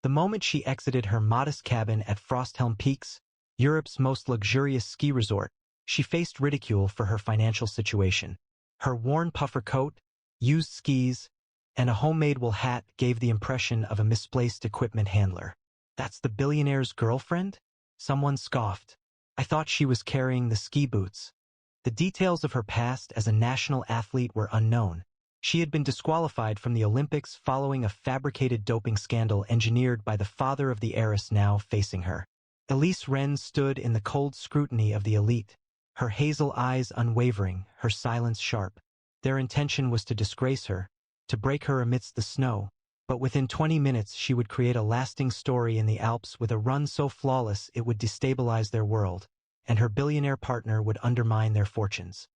The moment she exited her modest cabin at Frosthelm Peaks, Europe's most luxurious ski resort, she faced ridicule for her financial situation. Her worn puffer coat, used skis, and a homemade wool hat gave the impression of a misplaced equipment handler. "That's the billionaire's girlfriend?" Someone scoffed. "I thought she was carrying the ski boots." The details of her past as a national athlete were unknown. She had been disqualified from the Olympics following a fabricated doping scandal engineered by the father of the heiress now facing her. Elise Wren stood in the cold scrutiny of the elite, her hazel eyes unwavering, her silence sharp. Their intention was to disgrace her, to break her amidst the snow, but within 20 minutes she would create a lasting story in the Alps with a run so flawless it would destabilize their world, and her billionaire partner would undermine their fortunes.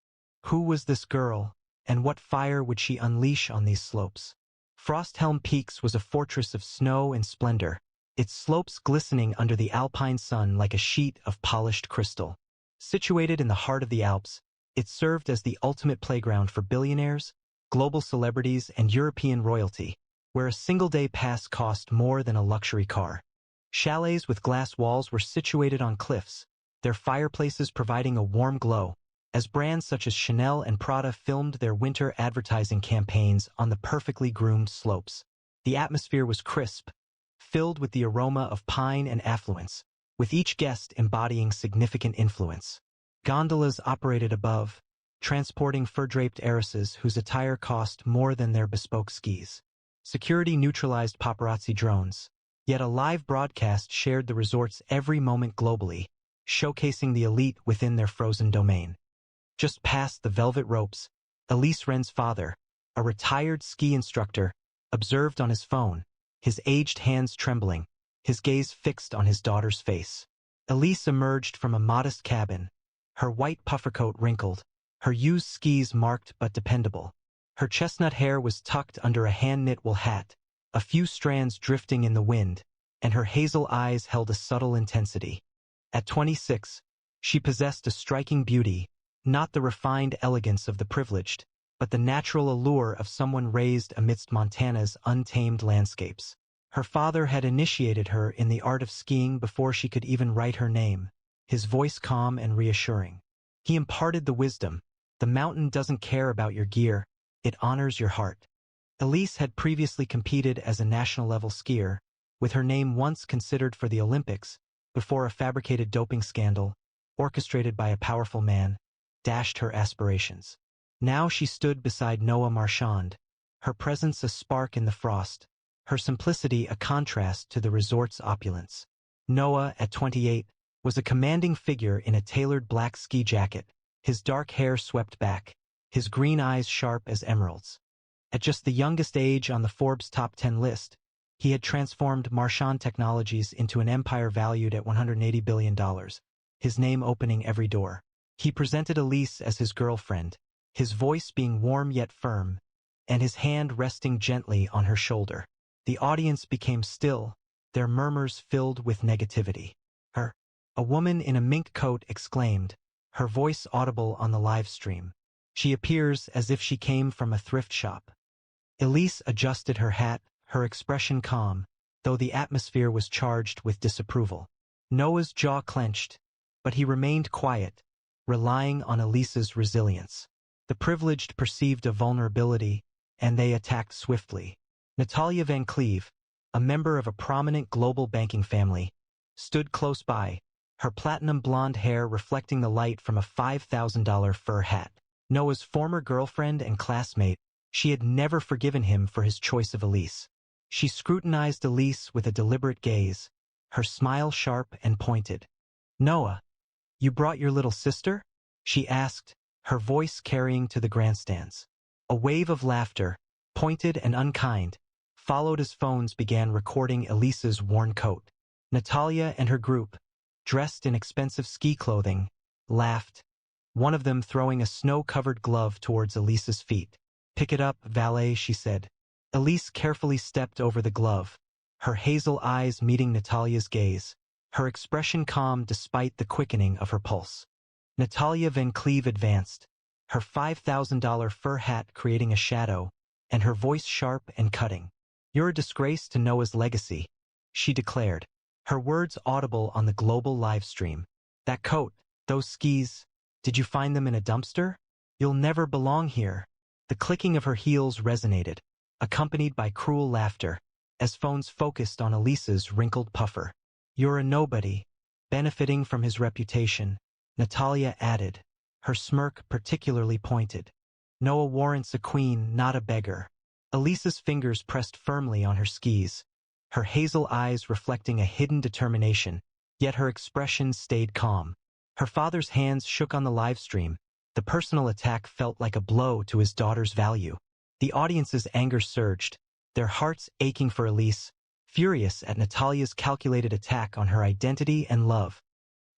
Who was this girl, and what fire would she unleash on these slopes? Frosthelm Peaks was a fortress of snow and splendor, its slopes glistening under the alpine sun like a sheet of polished crystal. Situated in the heart of the Alps, it served as the ultimate playground for billionaires, global celebrities, and European royalty, where a single-day pass cost more than a luxury car. Chalets with glass walls were situated on cliffs, their fireplaces providing a warm glow, as brands such as Chanel and Prada filmed their winter advertising campaigns on the perfectly groomed slopes. The atmosphere was crisp, filled with the aroma of pine and affluence, with each guest embodying significant influence. Gondolas operated above, transporting fur-draped heiresses whose attire cost more than their bespoke skis. Security neutralized paparazzi drones, yet a live broadcast shared the resort's every moment globally, showcasing the elite within their frozen domain. Just past the velvet ropes, Elise Wren's father, a retired ski instructor, observed on his phone, his aged hands trembling, his gaze fixed on his daughter's face. Elise emerged from a modest cabin, her white puffercoat wrinkled, her used skis marked but dependable. Her chestnut hair was tucked under a hand-knit wool hat, a few strands drifting in the wind, and her hazel eyes held a subtle intensity. At 26, she possessed a striking beauty, not the refined elegance of the privileged, but the natural allure of someone raised amidst Montana's untamed landscapes. Her father had initiated her in the art of skiing before she could even write her name, his voice calm and reassuring. He imparted the wisdom: the mountain doesn't care about your gear, it honors your heart. Elise had previously competed as a national-level skier, with her name once considered for the Olympics, before a fabricated doping scandal, orchestrated by a powerful man, dashed her aspirations. Now she stood beside Noah Marchand, her presence a spark in the frost, her simplicity a contrast to the resort's opulence. Noah, at 28, was a commanding figure in a tailored black ski jacket, his dark hair swept back, his green eyes sharp as emeralds. At just the youngest age on the Forbes Top 10 list, he had transformed Marchand Technologies into an empire valued at $180 billion, his name opening every door. He presented Elise as his girlfriend, his voice being warm yet firm, and his hand resting gently on her shoulder. The audience became still, their murmurs filled with negativity. "Her," a woman in a mink coat exclaimed, her voice audible on the live stream. "She appears as if she came from a thrift shop." Elise adjusted her hat, her expression calm, though the atmosphere was charged with disapproval. Noah's jaw clenched, but he remained quiet, relying on Elise's resilience. The privileged perceived a vulnerability, and they attacked swiftly. Natalia Van Cleve, a member of a prominent global banking family, stood close by, her platinum blonde hair reflecting the light from a $5,000 fur hat. Noah's former girlfriend and classmate, she had never forgiven him for his choice of Elise. She scrutinized Elise with a deliberate gaze, her smile sharp and pointed. "Noah, you brought your little sister?" she asked, her voice carrying to the grandstands. A wave of laughter, pointed and unkind, followed as phones began recording Elise's worn coat. Natalia and her group, dressed in expensive ski clothing, laughed, one of them throwing a snow-covered glove towards Elise's feet. "Pick it up, valet," she said. Elise carefully stepped over the glove, her hazel eyes meeting Natalia's gaze, her expression calm despite the quickening of her pulse. Natalia Van Cleve advanced, her $5,000 fur hat creating a shadow, and her voice sharp and cutting. "You're a disgrace to Noah's legacy. she declared, her words audible on the global live stream. That coat, those skis, did you find them in a dumpster? You'll never belong here. The clicking of her heels resonated, accompanied by cruel laughter, as phones focused on Elisa's wrinkled puffer. You're a nobody. Benefiting from his reputation, Natalia added, her smirk particularly pointed. Noah warrants a queen, not a beggar. Elisa's fingers pressed firmly on her skis, her hazel eyes reflecting a hidden determination, yet her expression stayed calm. Her father's hands shook on the live stream. The personal attack felt like a blow to his daughter's value. The audience's anger surged, their hearts aching for Elise, furious at Natalia's calculated attack on her identity and love.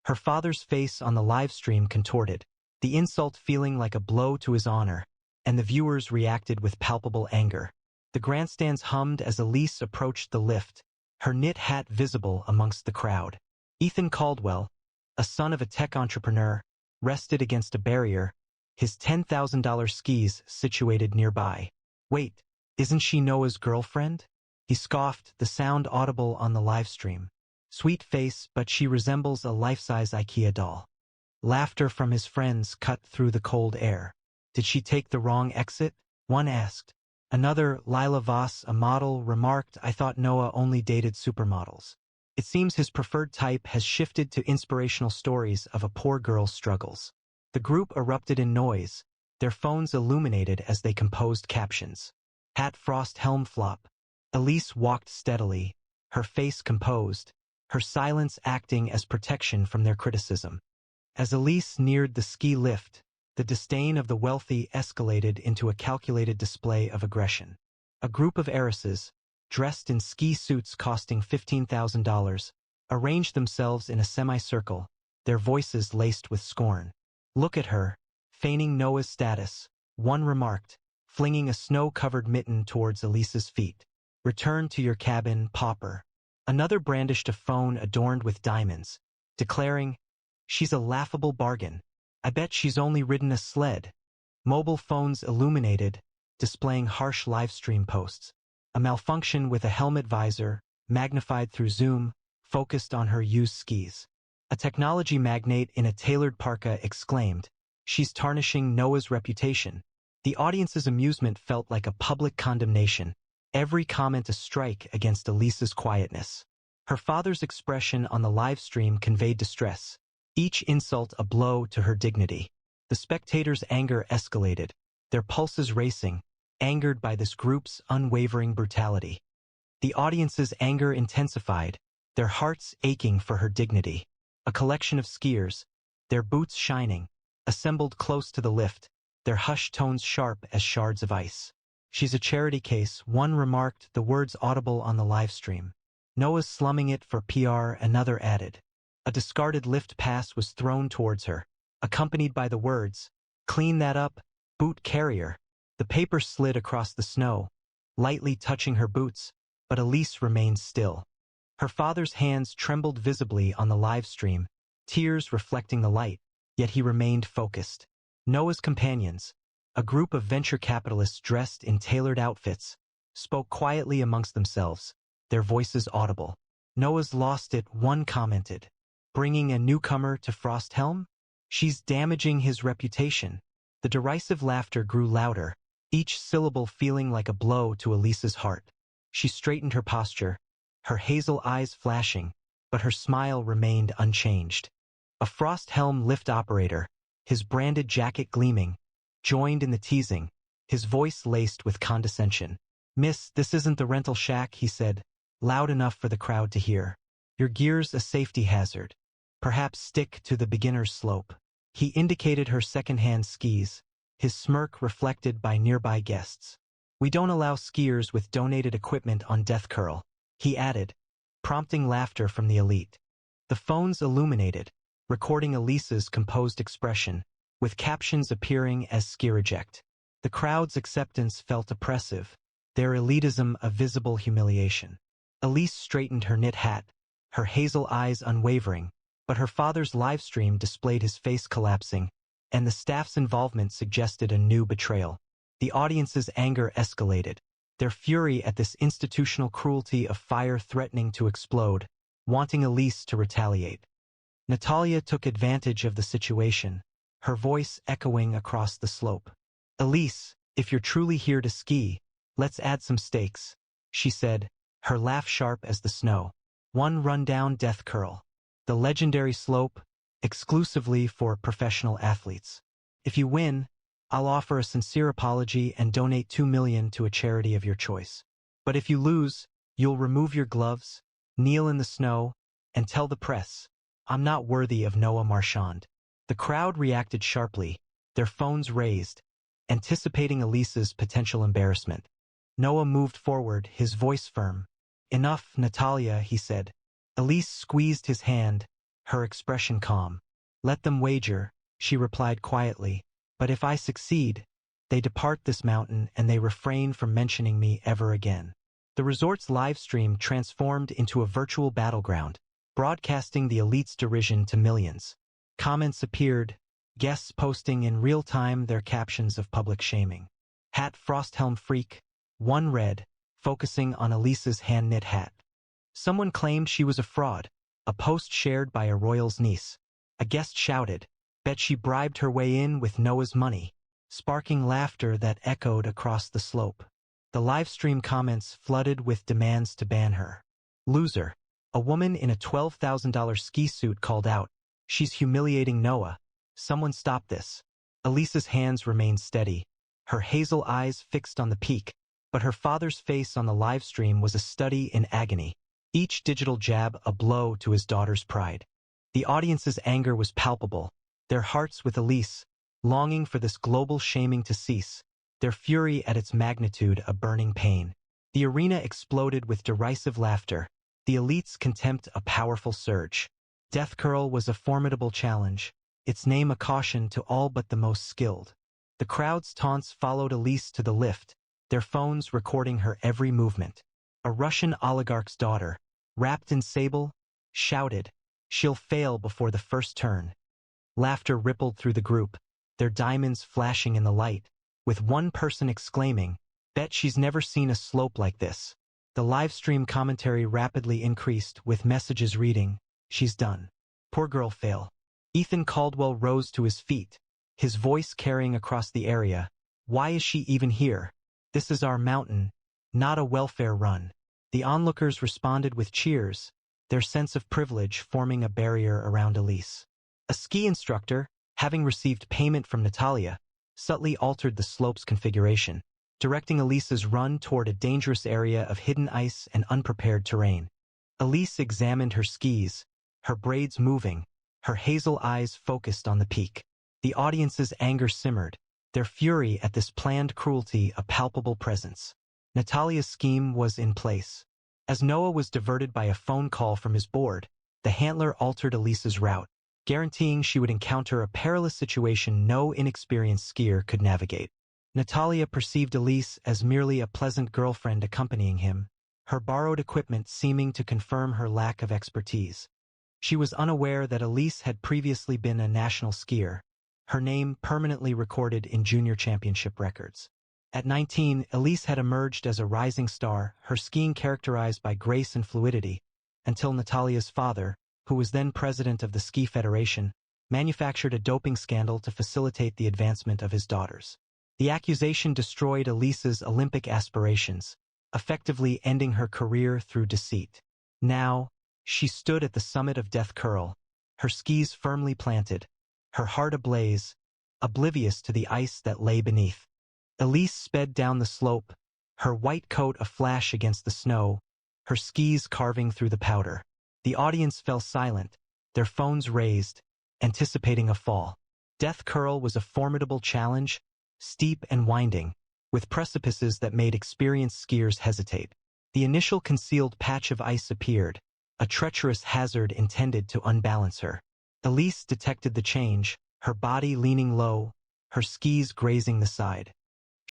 Her father's face on the live stream contorted, the insult feeling like a blow to his honor, and the viewers reacted with palpable anger. The grandstands hummed as Elise approached the lift, her knit hat visible amongst the crowd. Ethan Caldwell, a son of a tech entrepreneur, rested against a barrier, his $10,000 skis situated nearby. Wait, isn't she Noah's girlfriend? He scoffed, the sound audible on the live stream. Sweet face, but she resembles a life-size IKEA doll. Laughter from his friends cut through the cold air. Did she take the wrong exit? One asked. Another, Lila Voss, a model, remarked, I thought Noah only dated supermodels. It seems his preferred type has shifted to inspirational stories of a poor girl's struggles. The group erupted in noise, their phones illuminated as they composed captions. Hat Frost Helm Flop. Elise walked steadily, her face composed, her silence acting as protection from their criticism. As Elise neared the ski lift, the disdain of the wealthy escalated into a calculated display of aggression. A group of heiresses, dressed in ski suits costing $15,000, arranged themselves in a semicircle, their voices laced with scorn. Look at her, feigning Noah's status, one remarked, flinging a snow-covered mitten towards Elisa's feet. Return to your cabin, pauper. Another brandished a phone adorned with diamonds, declaring, she's a laughable bargain. I bet she's only ridden a sled. Mobile phones illuminated, displaying harsh livestream posts. A malfunction with a helmet visor, magnified through zoom, focused on her used skis. A technology magnate in a tailored parka exclaimed, she's tarnishing Noah's reputation. The audience's amusement felt like a public condemnation, every comment a strike against Elisa's quietness. Her father's expression on the live stream conveyed distress, each insult a blow to her dignity. The spectators' anger escalated, their pulses racing, angered by this group's unwavering brutality. The audience's anger intensified, their hearts aching for her dignity. A collection of skiers, their boots shining, assembled close to the lift, their hushed tones sharp as shards of ice. She's a charity case, one remarked, the words audible on the live stream. Noah's slumming it for PR, another added. A discarded lift pass was thrown towards her, accompanied by the words, clean that up, boot carrier. The paper slid across the snow, lightly touching her boots, but Elise remained still. Her father's hands trembled visibly on the live stream, tears reflecting the light, yet he remained focused. Noah's companions, a group of venture capitalists dressed in tailored outfits, spoke quietly amongst themselves, their voices audible. Noah's lost it, one commented. Bringing a newcomer to Frosthelm? She's damaging his reputation. The derisive laughter grew louder, each syllable feeling like a blow to Elisa's heart. She straightened her posture, her hazel eyes flashing, but her smile remained unchanged. A Frosthelm lift operator, his branded jacket gleaming, joined in the teasing, his voice laced with condescension. Miss, this isn't the rental shack, he said, loud enough for the crowd to hear. Your gear's a safety hazard. Perhaps stick to the beginner's slope. He indicated her second-hand skis, his smirk reflected by nearby guests. We don't allow skiers with donated equipment on Death Curl, he added, prompting laughter from the elite. The phones illuminated, recording Elisa's composed expression, with captions appearing as ski reject. The crowd's acceptance felt oppressive, their elitism a visible humiliation. Elise straightened her knit hat, her hazel eyes unwavering, but her father's live stream displayed his face collapsing, and the staff's involvement suggested a new betrayal. The audience's anger escalated, their fury at this institutional cruelty of fire threatening to explode, wanting Elise to retaliate. Natalia took advantage of the situation, her voice echoing across the slope. "Elise, if you're truly here to ski, let's add some stakes," she said, her laugh sharp as the snow. "One rundown death curl. The legendary slope, exclusively for professional athletes. If you win, I'll offer a sincere apology and donate $2 million to a charity of your choice. But if you lose, you'll remove your gloves, kneel in the snow, and tell the press, I'm not worthy of Noah Marchand." The crowd reacted sharply, their phones raised, anticipating Elise's potential embarrassment. Noah moved forward, his voice firm. "Enough, Natalia," he said. Elise squeezed his hand, her expression calm. "Let them wager," she replied quietly. "But if I succeed, they depart this mountain and they refrain from mentioning me ever again." The resort's live stream transformed into a virtual battleground, broadcasting the elite's derision to millions. Comments appeared, guests posting in real time their captions of public shaming. "Hat Frosthelm freak," one read, focusing on Elise's hand-knit hat. Someone claimed she was a fraud, a post shared by a royal's niece. A guest shouted, "Bet she bribed her way in with Noah's money," sparking laughter that echoed across the slope. The livestream comments flooded with demands to ban her. "Loser," a woman in a $12,000 ski suit called out. "She's humiliating Noah. Someone stop this." Elise's hands remained steady, her hazel eyes fixed on the peak, but her father's face on the livestream was a study in agony, each digital jab a blow to his daughter's pride. The audience's anger was palpable, their hearts with Elise, longing for this global shaming to cease, their fury at its magnitude a burning pain. The arena exploded with derisive laughter, the elite's contempt a powerful surge. Death Curl was a formidable challenge, its name a caution to all but the most skilled. The crowd's taunts followed Elise to the lift, their phones recording her every movement. A Russian oligarch's daughter, wrapped in sable, shouted, "She'll fail before the first turn." Laughter rippled through the group, their diamonds flashing in the light, with one person exclaiming, "Bet she's never seen a slope like this." The livestream commentary rapidly increased, with messages reading, "She's done. Poor girl fail." Ethan Caldwell rose to his feet, his voice carrying across the area. "Why is she even here? This is our mountain, not a welfare run." The onlookers responded with cheers, their sense of privilege forming a barrier around Elise. A ski instructor, having received payment from Natalia, subtly altered the slope's configuration, directing Elise's run toward a dangerous area of hidden ice and unprepared terrain. Elise examined her skis, her braids moving, her hazel eyes focused on the peak. The audience's anger simmered, their fury at this planned cruelty a palpable presence. Natalia's scheme was in place. As Noah was diverted by a phone call from his board, the handler altered Elise's route, guaranteeing she would encounter a perilous situation no inexperienced skier could navigate. Natalia perceived Elise as merely a pleasant girlfriend accompanying him, her borrowed equipment seeming to confirm her lack of expertise. She was unaware that Elise had previously been a national skier, her name permanently recorded in junior championship records. At 19, Elise had emerged as a rising star, her skiing characterized by grace and fluidity, until Natalia's father, who was then president of the Ski Federation, manufactured a doping scandal to facilitate the advancement of his daughters. The accusation destroyed Elise's Olympic aspirations, effectively ending her career through deceit. Now, she stood at the summit of Death Curl, her skis firmly planted, her heart ablaze, oblivious to the ice that lay beneath. Elise sped down the slope, her white coat aflash against the snow, her skis carving through the powder. The audience fell silent, their phones raised, anticipating a fall. Death Curl was a formidable challenge, steep and winding, with precipices that made experienced skiers hesitate. The initial concealed patch of ice appeared, a treacherous hazard intended to unbalance her. Elise detected the change, her body leaning low, her skis grazing the side.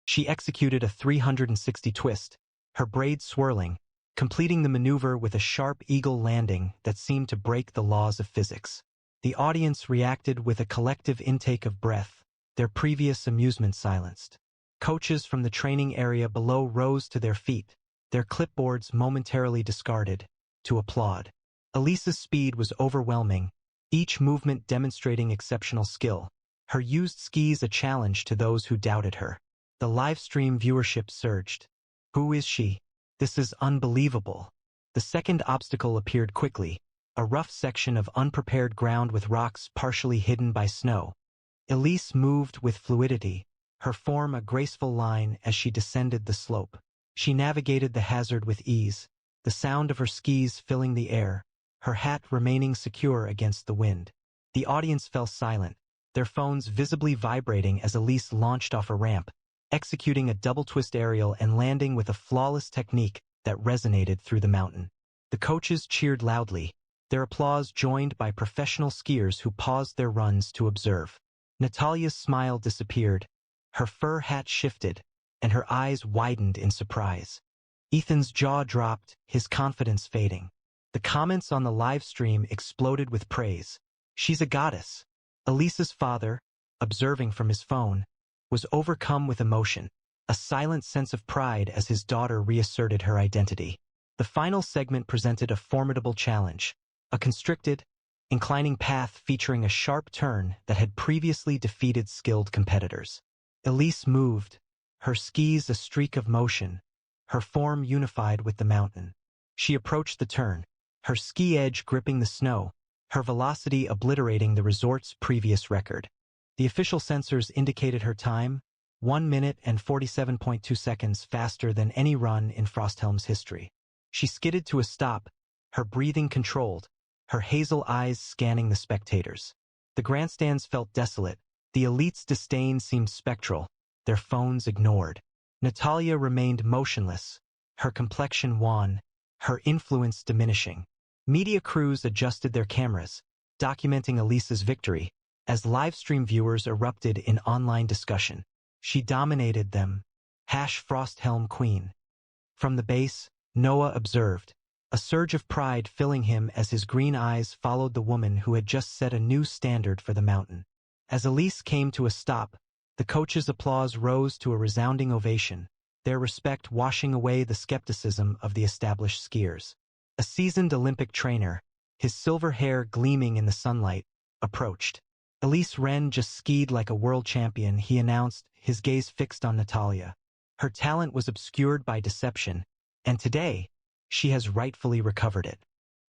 She executed a 360 twist, her braids swirling, completing the maneuver with a sharp eagle landing that seemed to break the laws of physics. The audience reacted with a collective intake of breath, their previous amusement silenced. Coaches from the training area below rose to their feet, their clipboards momentarily discarded, to applaud. Elise's speed was overwhelming, each movement demonstrating exceptional skill, her used skis a challenge to those who doubted her. The live stream viewership surged. Who is she? This is unbelievable. The second obstacle appeared quickly, a rough section of unprepared ground with rocks partially hidden by snow. Elise moved with fluidity, her form a graceful line as she descended the slope. She navigated the hazard with ease, the sound of her skis filling the air, her hat remaining secure against the wind. The audience fell silent, their phones visibly vibrating as Elise launched off a ramp, executing a double-twist aerial and landing with a flawless technique that resonated through the mountain. The coaches cheered loudly, their applause joined by professional skiers who paused their runs to observe. Natalia's smile disappeared, her fur hat shifted, and her eyes widened in surprise. Ethan's jaw dropped, his confidence fading. The comments on the live stream exploded with praise. She's a goddess. Elise's father, observing from his phone, was overcome with emotion, a silent sense of pride as his daughter reasserted her identity. The final segment presented a formidable challenge, a constricted, inclining path featuring a sharp turn that had previously defeated skilled competitors. Elise moved, her skis a streak of motion, her form unified with the mountain. She approached the turn, her ski edge gripping the snow, her velocity obliterating the resort's previous record. The official sensors indicated her time, 1 minute and 47.2 seconds faster than any run in Frosthelm's history. She skidded to a stop, her breathing controlled, her hazel eyes scanning the spectators. The grandstands felt desolate, the elite's disdain seemed spectral, their phones ignored. Natalia remained motionless, her complexion wan, her influence diminishing. Media crews adjusted their cameras, documenting Elise's victory, as livestream viewers erupted in online discussion. She dominated them. #Frosthelm Queen. From the base, Noah observed, a surge of pride filling him as his green eyes followed the woman who had just set a new standard for the mountain. As Elise came to a stop, the coaches' applause rose to a resounding ovation, their respect washing away the skepticism of the established skiers. A seasoned Olympic trainer, his silver hair gleaming in the sunlight, approached. Elise Wren just skied like a world champion, he announced, his gaze fixed on Natalia. Her talent was obscured by deception, and today, she has rightfully recovered it.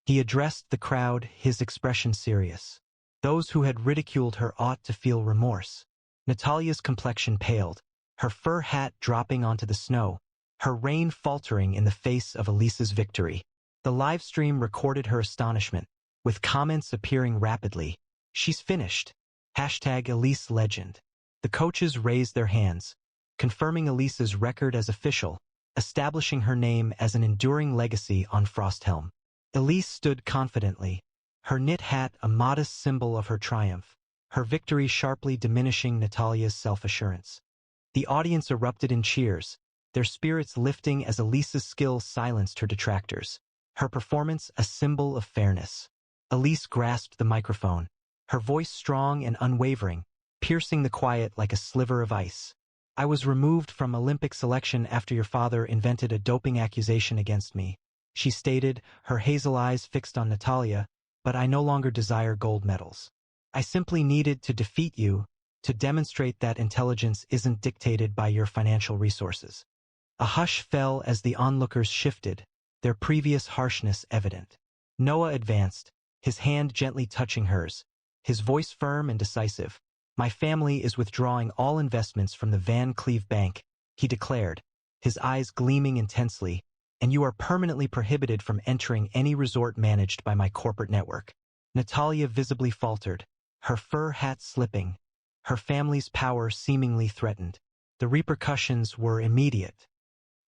He addressed the crowd, his expression serious. Those who had ridiculed her ought to feel remorse. Natalia's complexion paled, her fur hat dropping onto the snow, her rein faltering in the face of Elise's victory. The live stream recorded her astonishment, with comments appearing rapidly. She's finished. #EliseLegend. The coaches raised their hands, confirming Elise's record as official, establishing her name as an enduring legacy on Frosthelm. Elise stood confidently, her knit hat a modest symbol of her triumph, her victory sharply diminishing Natalia's self-assurance. The audience erupted in cheers, their spirits lifting as Elise's skill silenced her detractors, her performance a symbol of fairness. Elise grasped the microphone, her voice strong and unwavering, piercing the quiet like a sliver of ice. I was removed from Olympic selection after your father invented a doping accusation against me, she stated, her hazel eyes fixed on Natalia, but I no longer desire gold medals. I simply needed to defeat you, to demonstrate that intelligence isn't dictated by your financial resources. A hush fell as the onlookers shifted, their previous harshness evident. Noah advanced, his hand gently touching hers, his voice firm and decisive. My family is withdrawing all investments from the Van Cleve Bank, he declared, his eyes gleaming intensely, and you are permanently prohibited from entering any resort managed by my corporate network. Natalia visibly faltered, her fur hat slipping, her family's power seemingly threatened. The repercussions were immediate.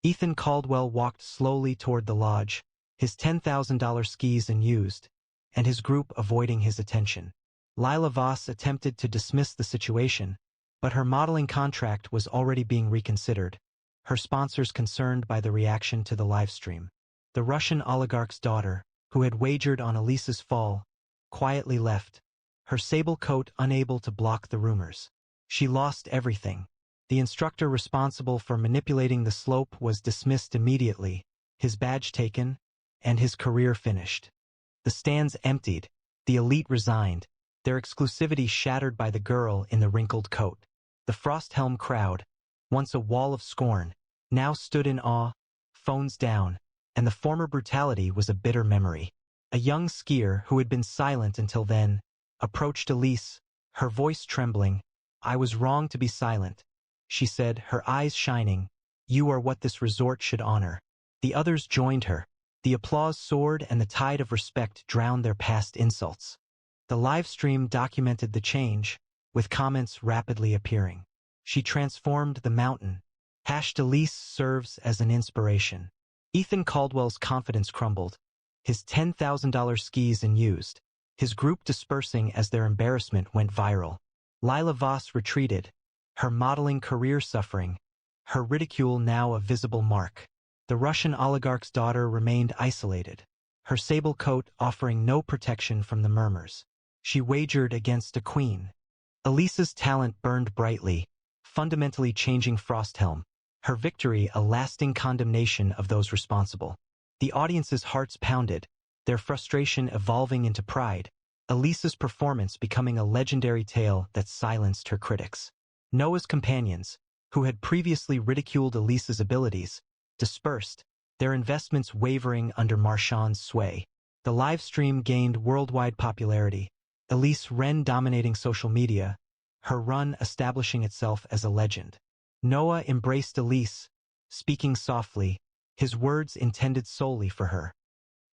Ethan Caldwell walked slowly toward the lodge, his $10,000 skis unused, and his group avoiding his attention. Lila Voss attempted to dismiss the situation, but her modeling contract was already being reconsidered, her sponsors concerned by the reaction to the livestream. The Russian oligarch's daughter, who had wagered on Elise's fall, quietly left, her sable coat unable to block the rumors. She lost everything. The instructor responsible for manipulating the slope was dismissed immediately, his badge taken, and his career finished. The stands emptied, the elite resigned, their exclusivity shattered by the girl in the wrinkled coat. The Frosthelm crowd, once a wall of scorn, now stood in awe, phones down, and the former brutality was a bitter memory. A young skier who had been silent until then approached Elise, her voice trembling. "I was wrong to be silent," she said, her eyes shining. "You are what this resort should honor." The others joined her. The applause soared and the tide of respect drowned their past insults. The live stream documented the change, with comments rapidly appearing. "She transformed the mountain." #Elise serves as an inspiration. Ethan Caldwell's confidence crumbled, his $10,000 skis unused, his group dispersing as their embarrassment went viral. Lila Voss retreated, her modeling career suffering, her ridicule now a visible mark. The Russian oligarch's daughter remained isolated, her sable coat offering no protection from the murmurs. She wagered against a queen. Elise's talent burned brightly, fundamentally changing Frosthelm, her victory a lasting condemnation of those responsible. The audience's hearts pounded, their frustration evolving into pride, Elise's performance becoming a legendary tale that silenced her critics. Noah's companions, who had previously ridiculed Elise's abilities, dispersed, their investments wavering under Marchand's sway. The live stream gained worldwide popularity, Elise Ren dominating social media, her run establishing itself as a legend. Noah embraced Elise, speaking softly, his words intended solely for her.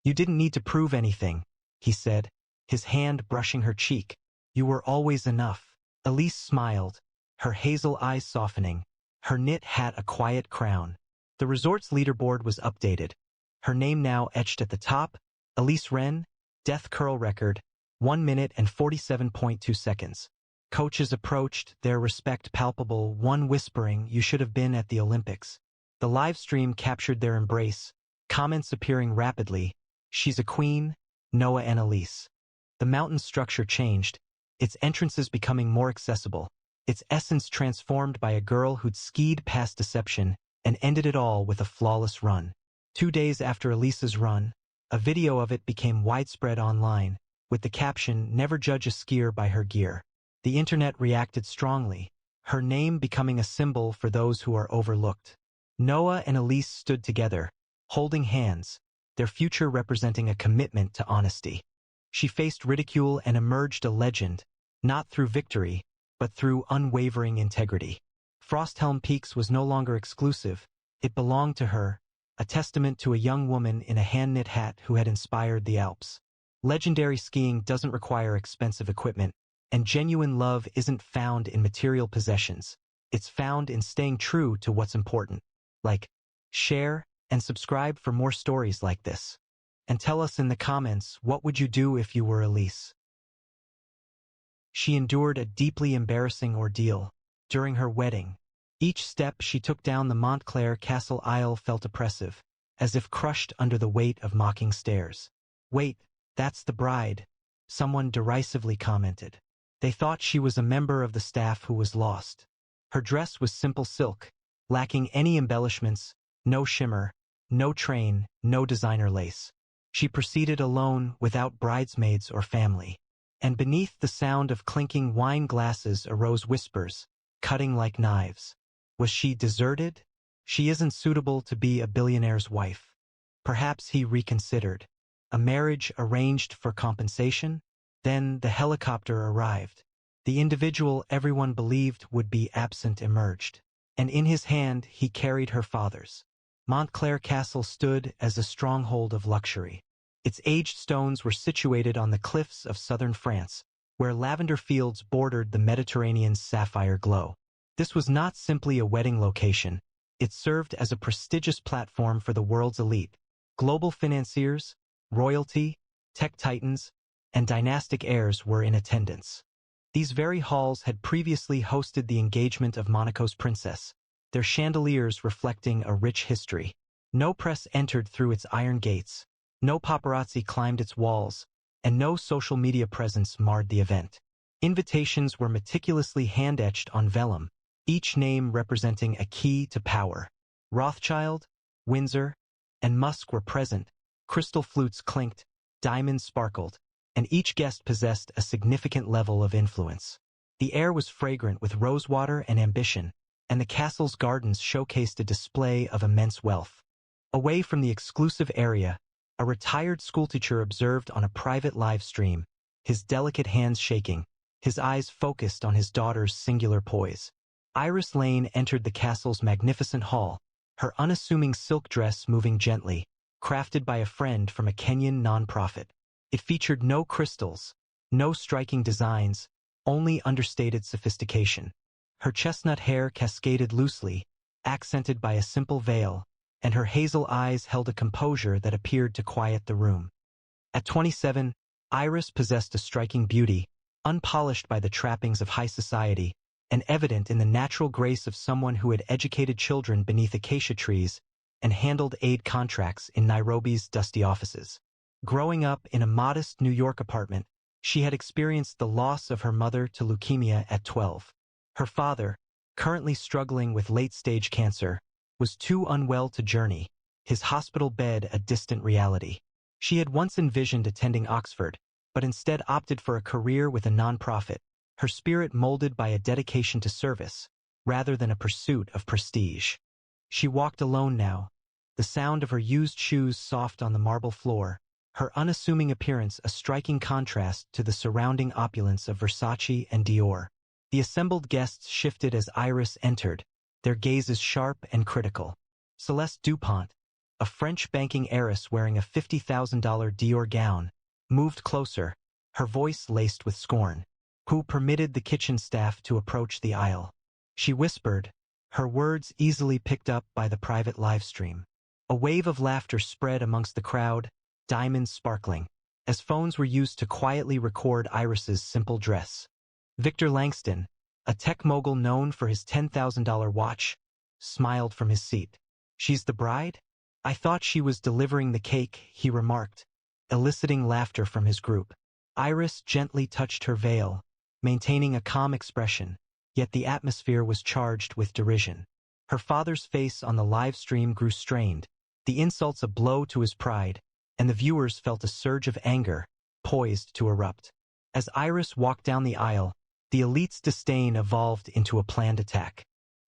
"You didn't need to prove anything," he said, his hand brushing her cheek. "You were always enough." Elise smiled, her hazel eyes softening, her knit hat a quiet crown. The resort's leaderboard was updated, her name now etched at the top. Elise Ren, death curl record, 1 minute and 47.2 seconds. Coaches approached, their respect palpable, one whispering, "You should have been at the Olympics." The live stream captured their embrace, comments appearing rapidly. "She's a queen," Noah and Elise. The mountain's structure changed, its entrances becoming more accessible, its essence transformed by a girl who'd skied past deception and ended it all with a flawless run. 2 days after Elise's run, a video of it became widespread online, with the caption, "Never judge a skier by her gear." The internet reacted strongly, her name becoming a symbol for those who are overlooked. Noah and Elise stood together, holding hands, their future representing a commitment to honesty. She faced ridicule and emerged a legend, not through victory, but through unwavering integrity. Frosthelm Peaks was no longer exclusive, it belonged to her, a testament to a young woman in a hand-knit hat who had inspired the Alps. Legendary skiing doesn't require expensive equipment, and genuine love isn't found in material possessions. It's found in staying true to what's important. Like, share, and subscribe for more stories like this. And tell us in the comments, what would you do if you were Elise? She endured a deeply embarrassing ordeal. During her wedding, each step she took down the Montclair Castle aisle felt oppressive, as if crushed under the weight of mocking stares. "Wait, that's the bride," someone derisively commented. They thought she was a member of the staff who was lost. Her dress was simple silk, lacking any embellishments, no shimmer, no train, no designer lace. She proceeded alone, without bridesmaids or family. And beneath the sound of clinking wine glasses arose whispers, cutting like knives. Was she deserted? She isn't suitable to be a billionaire's wife. Perhaps he reconsidered. A marriage arranged for compensation? Then the helicopter arrived. The individual everyone believed would be absent emerged. And in his hand he carried her father's. Montclair Castle stood as a stronghold of luxury. Its aged stones were situated on the cliffs of southern France, where lavender fields bordered the Mediterranean's sapphire glow. This was not simply a wedding location. It served as a prestigious platform for the world's elite. Global financiers, royalty, tech titans, and dynastic heirs were in attendance. These very halls had previously hosted the engagement of Monaco's princess, their chandeliers reflecting a rich history. No press entered through its iron gates, no paparazzi climbed its walls, and no social media presence marred the event. Invitations were meticulously hand-etched on vellum, each name representing a key to power. Rothschild, Windsor, and Musk were present. Crystal flutes clinked, diamonds sparkled, and each guest possessed a significant level of influence. The air was fragrant with rosewater and ambition, and the castle's gardens showcased a display of immense wealth. Away from the exclusive area, a retired schoolteacher observed on a private live stream, his delicate hands shaking, his eyes focused on his daughter's singular poise. Iris Lane entered the castle's magnificent hall, her unassuming silk dress moving gently, crafted by a friend from a Kenyan nonprofit. It featured no crystals, no striking designs, only understated sophistication. Her chestnut hair cascaded loosely, accented by a simple veil, and her hazel eyes held a composure that appeared to quiet the room. At 27, Iris possessed a striking beauty, unpolished by the trappings of high society, and evident in the natural grace of someone who had educated children beneath acacia trees and handled aid contracts in Nairobi's dusty offices. Growing up in a modest New York apartment, she had experienced the loss of her mother to leukemia at 12. Her father, currently struggling with late-stage cancer, was too unwell to journey, his hospital bed a distant reality. She had once envisioned attending Oxford, but instead opted for a career with a nonprofit, her spirit molded by a dedication to service, rather than a pursuit of prestige. She walked alone now, the sound of her used shoes soft on the marble floor, her unassuming appearance a striking contrast to the surrounding opulence of Versace and Dior. The assembled guests shifted as Iris entered, their gazes sharp and critical. Celeste Dupont, a French banking heiress wearing a $50,000 Dior gown, moved closer, her voice laced with scorn. Who permitted the kitchen staff to approach the aisle? She whispered, her words easily picked up by the private live stream. A wave of laughter spread amongst the crowd, diamonds sparkling, as phones were used to quietly record Iris's simple dress. Victor Langston, a tech mogul known for his $10,000 watch, smiled from his seat. She's the bride? I thought she was delivering the cake, he remarked, eliciting laughter from his group. Iris gently touched her veil, maintaining a calm expression, yet the atmosphere was charged with derision. Her father's face on the live stream grew strained, the insults a blow to his pride, and the viewers felt a surge of anger, poised to erupt. As Iris walked down the aisle, the elite's disdain evolved into a planned attack.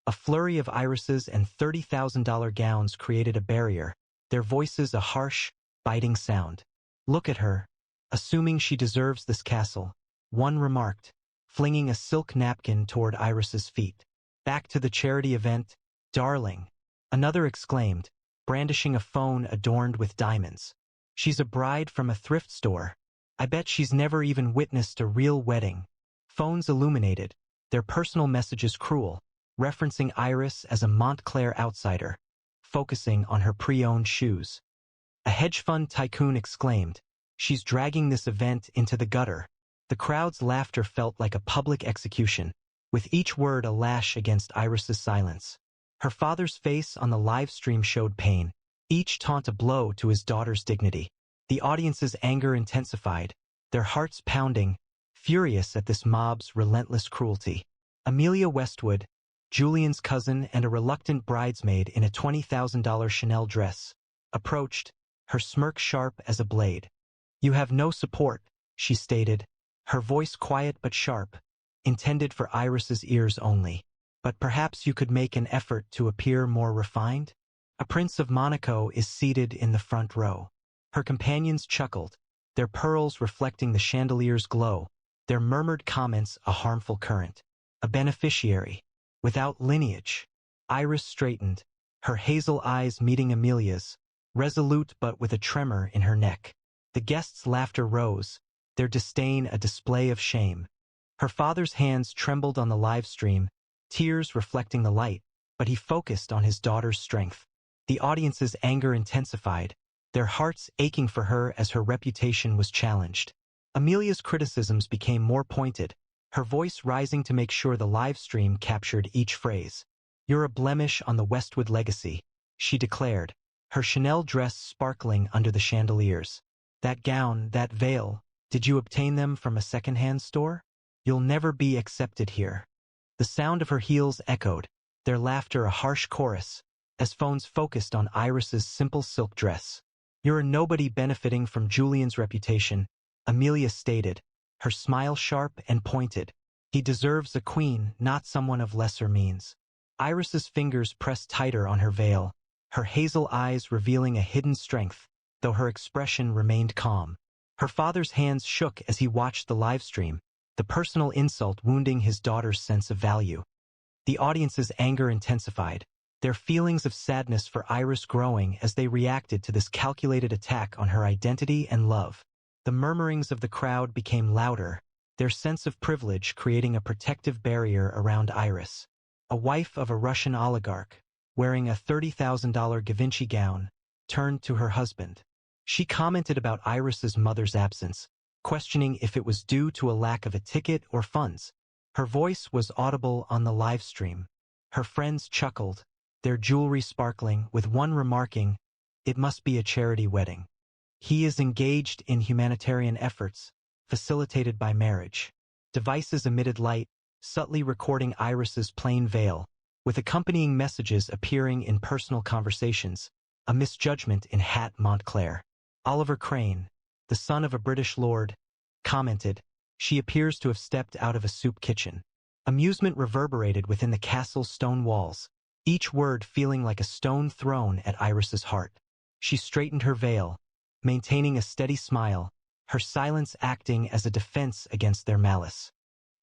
A flurry of irises and $30,000 gowns created a barrier, their voices a harsh, biting sound. Look at her, assuming she deserves this castle, one remarked, flinging a silk napkin toward Iris's feet. Back to the charity event, darling, another exclaimed, brandishing a phone adorned with diamonds. She's a bride from a thrift store. I bet she's never even witnessed a real wedding. Phones illuminated, their personal messages cruel, referencing Iris as a Montclair outsider, focusing on her pre-owned shoes. A hedge fund tycoon exclaimed, she's dragging this event into the gutter. The crowd's laughter felt like a public execution, with each word a lash against Iris's silence. Her father's face on the live stream showed pain, each taunt a blow to his daughter's dignity. The audience's anger intensified, their hearts pounding, furious at this mob's relentless cruelty. Amelia Westwood, Julian's cousin and a reluctant bridesmaid in a $20,000 Chanel dress, approached, her smirk sharp as a blade. You have no support, she stated, her voice quiet but sharp, intended for Iris's ears only. But perhaps you could make an effort to appear more refined? A Prince of Monaco is seated in the front row. Her companions chuckled, their pearls reflecting the chandelier's glow, their murmured comments a harmful current. A beneficiary, without lineage. Iris straightened, her hazel eyes meeting Amelia's, resolute but with a tremor in her neck. The guests' laughter rose, their disdain a display of shame. Her father's hands trembled on the live stream, tears reflecting the light, but he focused on his daughter's strength. The audience's anger intensified, their hearts aching for her as her reputation was challenged. Amelia's criticisms became more pointed, her voice rising to make sure the live stream captured each phrase. You're a blemish on the Westwood legacy, she declared, her Chanel dress sparkling under the chandeliers. That gown, that veil, did you obtain them from a second-hand store? You'll never be accepted here. The sound of her heels echoed, their laughter a harsh chorus, as phones focused on Iris's simple silk dress. "You're a nobody benefiting from Julian's reputation," Amelia stated, her smile sharp and pointed. "He deserves a queen, not someone of lesser means." Iris's fingers pressed tighter on her veil, her hazel eyes revealing a hidden strength, though her expression remained calm. Her father's hands shook as he watched the live stream, the personal insult wounding his daughter's sense of value. The audience's anger intensified, their feelings of sadness for Iris growing as they reacted to this calculated attack on her identity and love. The murmurings of the crowd became louder, their sense of privilege creating a protective barrier around Iris. A wife of a Russian oligarch, wearing a $30,000 Givenchy gown, turned to her husband. She commented about Iris's mother's absence, questioning if it was due to a lack of a ticket or funds. Her voice was audible on the live stream. Her friends chuckled, their jewelry sparkling, with one remarking, "It must be a charity wedding. He is engaged in humanitarian efforts, facilitated by marriage." Devices emitted light, subtly recording Iris's plain veil, with accompanying messages appearing in personal conversations. "A misjudgment in Hat Montclair." Oliver Crane, the son of a British lord, commented, "She appears to have stepped out of a soup kitchen." Amusement reverberated within the castle's stone walls, each word feeling like a stone thrown at Iris's heart. She straightened her veil, maintaining a steady smile, her silence acting as a defense against their malice.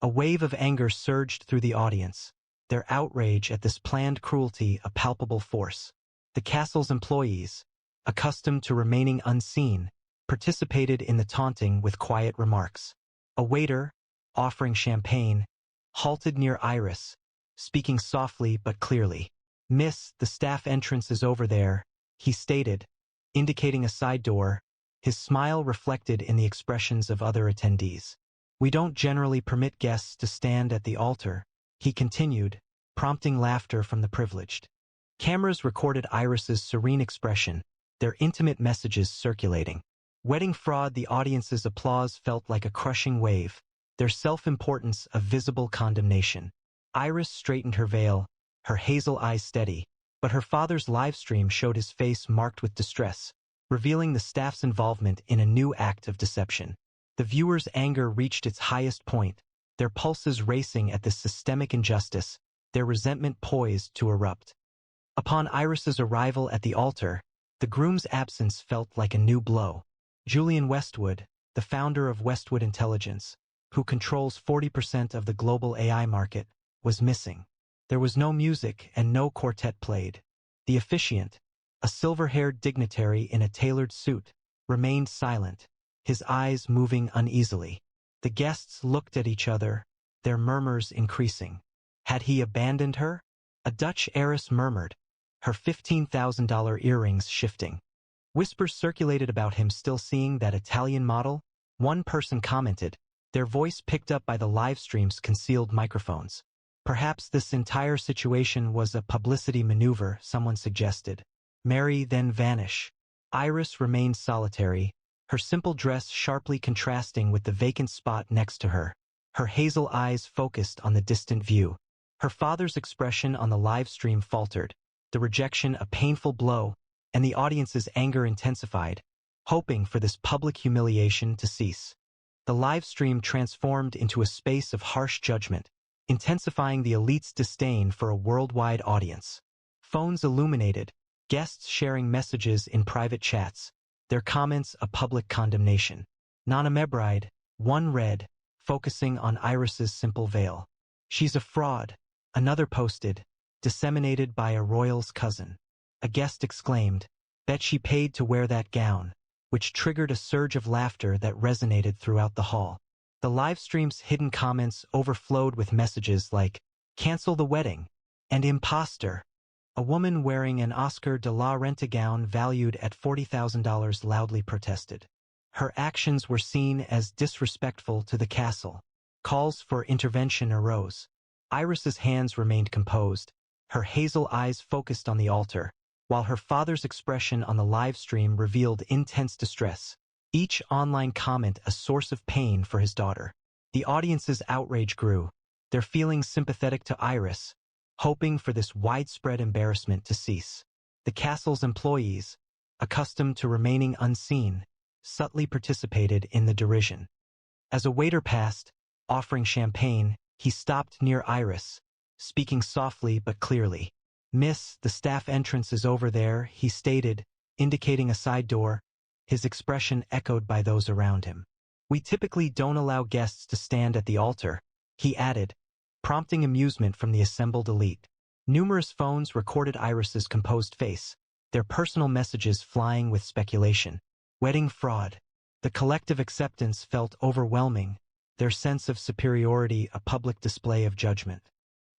A wave of anger surged through the audience, their outrage at this planned cruelty a palpable force. The castle's employees, accustomed to remaining unseen, participated in the taunting with quiet remarks. A waiter, offering champagne, halted near Iris, speaking softly but clearly. "Miss, the staff entrance is over there," he stated, indicating a side door, his smile reflected in the expressions of other attendees. "We don't generally permit guests to stand at the altar," he continued, prompting laughter from the privileged. Cameras recorded Iris's serene expression, their intimate messages circulating. Wedding fraud. The audience's applause felt like a crushing wave, their self-importance a visible condemnation. Iris straightened her veil, her hazel eyes steady, but her father's live stream showed his face marked with distress, revealing the staff's involvement in a new act of deception. The viewers' anger reached its highest point, their pulses racing at this systemic injustice, their resentment poised to erupt. Upon Iris's arrival at the altar, the groom's absence felt like a new blow. Julian Westwood, the founder of Westwood Intelligence, who controls 40% of the global AI market, was missing. There was no music and no quartet played. The officiant, a silver-haired dignitary in a tailored suit, remained silent, his eyes moving uneasily. The guests looked at each other, their murmurs increasing. Had he abandoned her? A Dutch heiress murmured, her $15,000 earrings shifting. Whispers circulated about him still seeing that Italian model. One person commented, their voice picked up by the live stream's concealed microphones. Perhaps this entire situation was a publicity maneuver, someone suggested. Marry then vanish. Iris remained solitary, her simple dress sharply contrasting with the vacant spot next to her, her hazel eyes focused on the distant view. Her father's expression on the live stream faltered, the rejection a painful blow, and the audience's anger intensified, hoping for this public humiliation to cease. The live stream transformed into a space of harsh judgment, intensifying the elite's disdain for a worldwide audience. Phones illuminated, guests sharing messages in private chats, their comments a public condemnation. Nana Mebride, one read, focusing on Iris's simple veil. "She's a fraud," another posted, disseminated by a royal's cousin. A guest exclaimed, "Bet she paid to wear that gown," which triggered a surge of laughter that resonated throughout the hall. The live stream's hidden comments overflowed with messages like, "Cancel the wedding," and "Imposter." A woman wearing an Oscar de la Renta gown valued at $40,000 loudly protested. Her actions were seen as disrespectful to the castle. Calls for intervention arose. Iris's hands remained composed, her hazel eyes focused on the altar, while her father's expression on the live stream revealed intense distress, each online comment a source of pain for his daughter. The audience's outrage grew, their feelings sympathetic to Iris, hoping for this widespread embarrassment to cease. The castle's employees, accustomed to remaining unseen, subtly participated in the derision. As a waiter passed, offering champagne, he stopped near Iris, speaking softly but clearly. "Miss, the staff entrance is over there," he stated, indicating a side door, his expression echoed by those around him. "We typically don't allow guests to stand at the altar," he added, prompting amusement from the assembled elite. Numerous phones recorded Iris's composed face, their personal messages flying with speculation. Wedding fraud. The collective acceptance felt overwhelming, their sense of superiority a public display of judgment.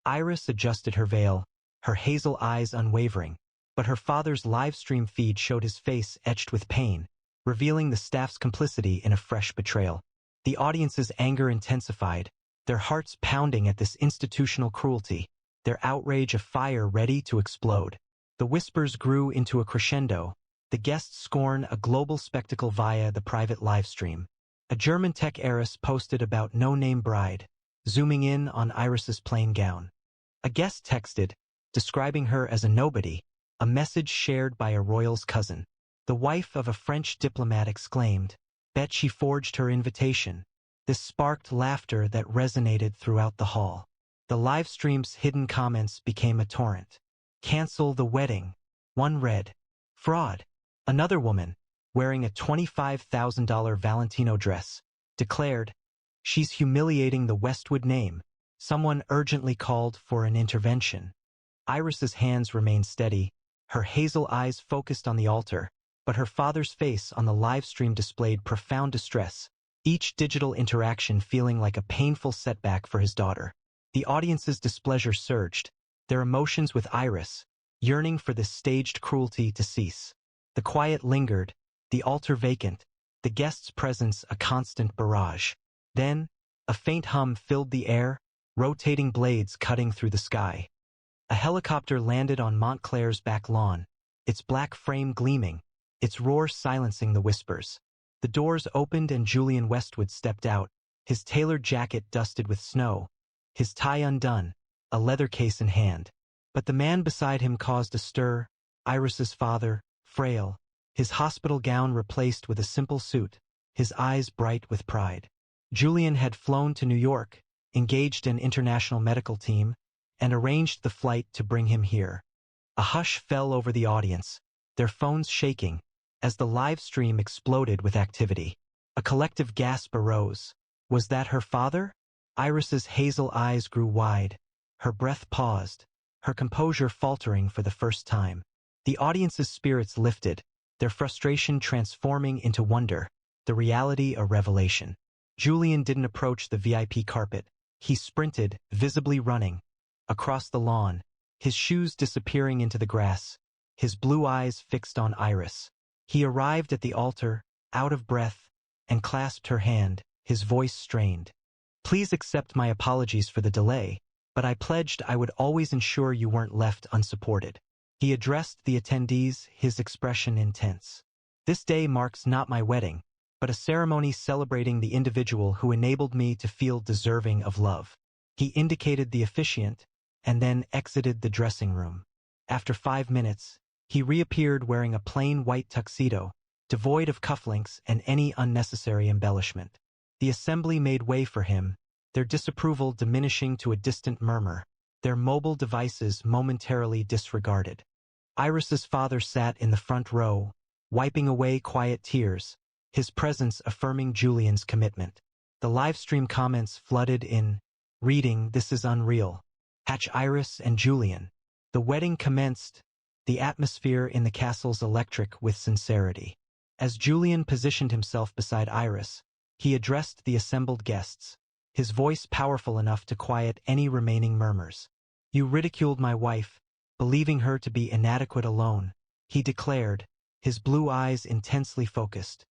Iris adjusted her veil, her hazel eyes unwavering, but her father's live stream feed showed his face etched with pain, revealing the staff's complicity in a fresh betrayal. The audience's anger intensified, their hearts pounding at this institutional cruelty, their outrage a fire ready to explode. The whispers grew into a crescendo, the guests scorn a global spectacle via the private live stream. A German tech heiress posted about no-name bride, zooming in on Iris's plain gown. A guest texted, describing her as a nobody, a message shared by a royal's cousin. The wife of a French diplomat exclaimed, "Bet she forged her invitation." This sparked laughter that resonated throughout the hall. The live stream's hidden comments became a torrent. "Cancel the wedding." One read, "Fraud." Another woman, wearing a $25,000 Valentino dress, declared, "She's humiliating the Westwood name." Someone urgently called for an intervention. Iris's hands remained steady, her hazel eyes focused on the altar, but her father's face on the live stream displayed profound distress, each digital interaction feeling like a painful setback for his daughter. The audience's displeasure surged, their emotions with Iris, yearning for this staged cruelty to cease. The quiet lingered, the altar vacant, the guests' presence a constant barrage. Then, a faint hum filled the air, rotating blades cutting through the sky. A helicopter landed on Montclair's back lawn, its black frame gleaming, its roar silencing the whispers. The doors opened and Julian Westwood stepped out, his tailored jacket dusted with snow, his tie undone, a leather case in hand. But the man beside him caused a stir, Iris's father, frail, his hospital gown replaced with a simple suit, his eyes bright with pride. Julian had flown to New York, engaged an international medical team, and arranged the flight to bring him here. A hush fell over the audience, their phones shaking, as the live stream exploded with activity. A collective gasp arose. Was that her father? Iris's hazel eyes grew wide, her breath paused, her composure faltering for the first time. The audience's spirits lifted, their frustration transforming into wonder, the reality a revelation. Julian didn't approach the VIP carpet. He sprinted, visibly running, across the lawn, his shoes disappearing into the grass, his blue eyes fixed on Iris. He arrived at the altar, out of breath, and clasped her hand, his voice strained. "Please accept my apologies for the delay, but I pledged I would always ensure you weren't left unsupported." He addressed the attendees, his expression intense. "This day marks not my wedding, but a ceremony celebrating the individual who enabled me to feel deserving of love." He indicated the officiant, and then exited the dressing room. After 5 minutes, he reappeared wearing a plain white tuxedo, devoid of cufflinks and any unnecessary embellishment. The assembly made way for him, their disapproval diminishing to a distant murmur, their mobile devices momentarily disregarded. Iris's father sat in the front row, wiping away quiet tears, his presence affirming Julian's commitment. The livestream comments flooded in, reading, "This is unreal. Hatch Iris and Julian." The wedding commenced, the atmosphere in the castle's electric with sincerity. As Julian positioned himself beside Iris, he addressed the assembled guests, his voice powerful enough to quiet any remaining murmurs. "You ridiculed my wife, believing her to be inadequate alone," he declared, his blue eyes intensely focused.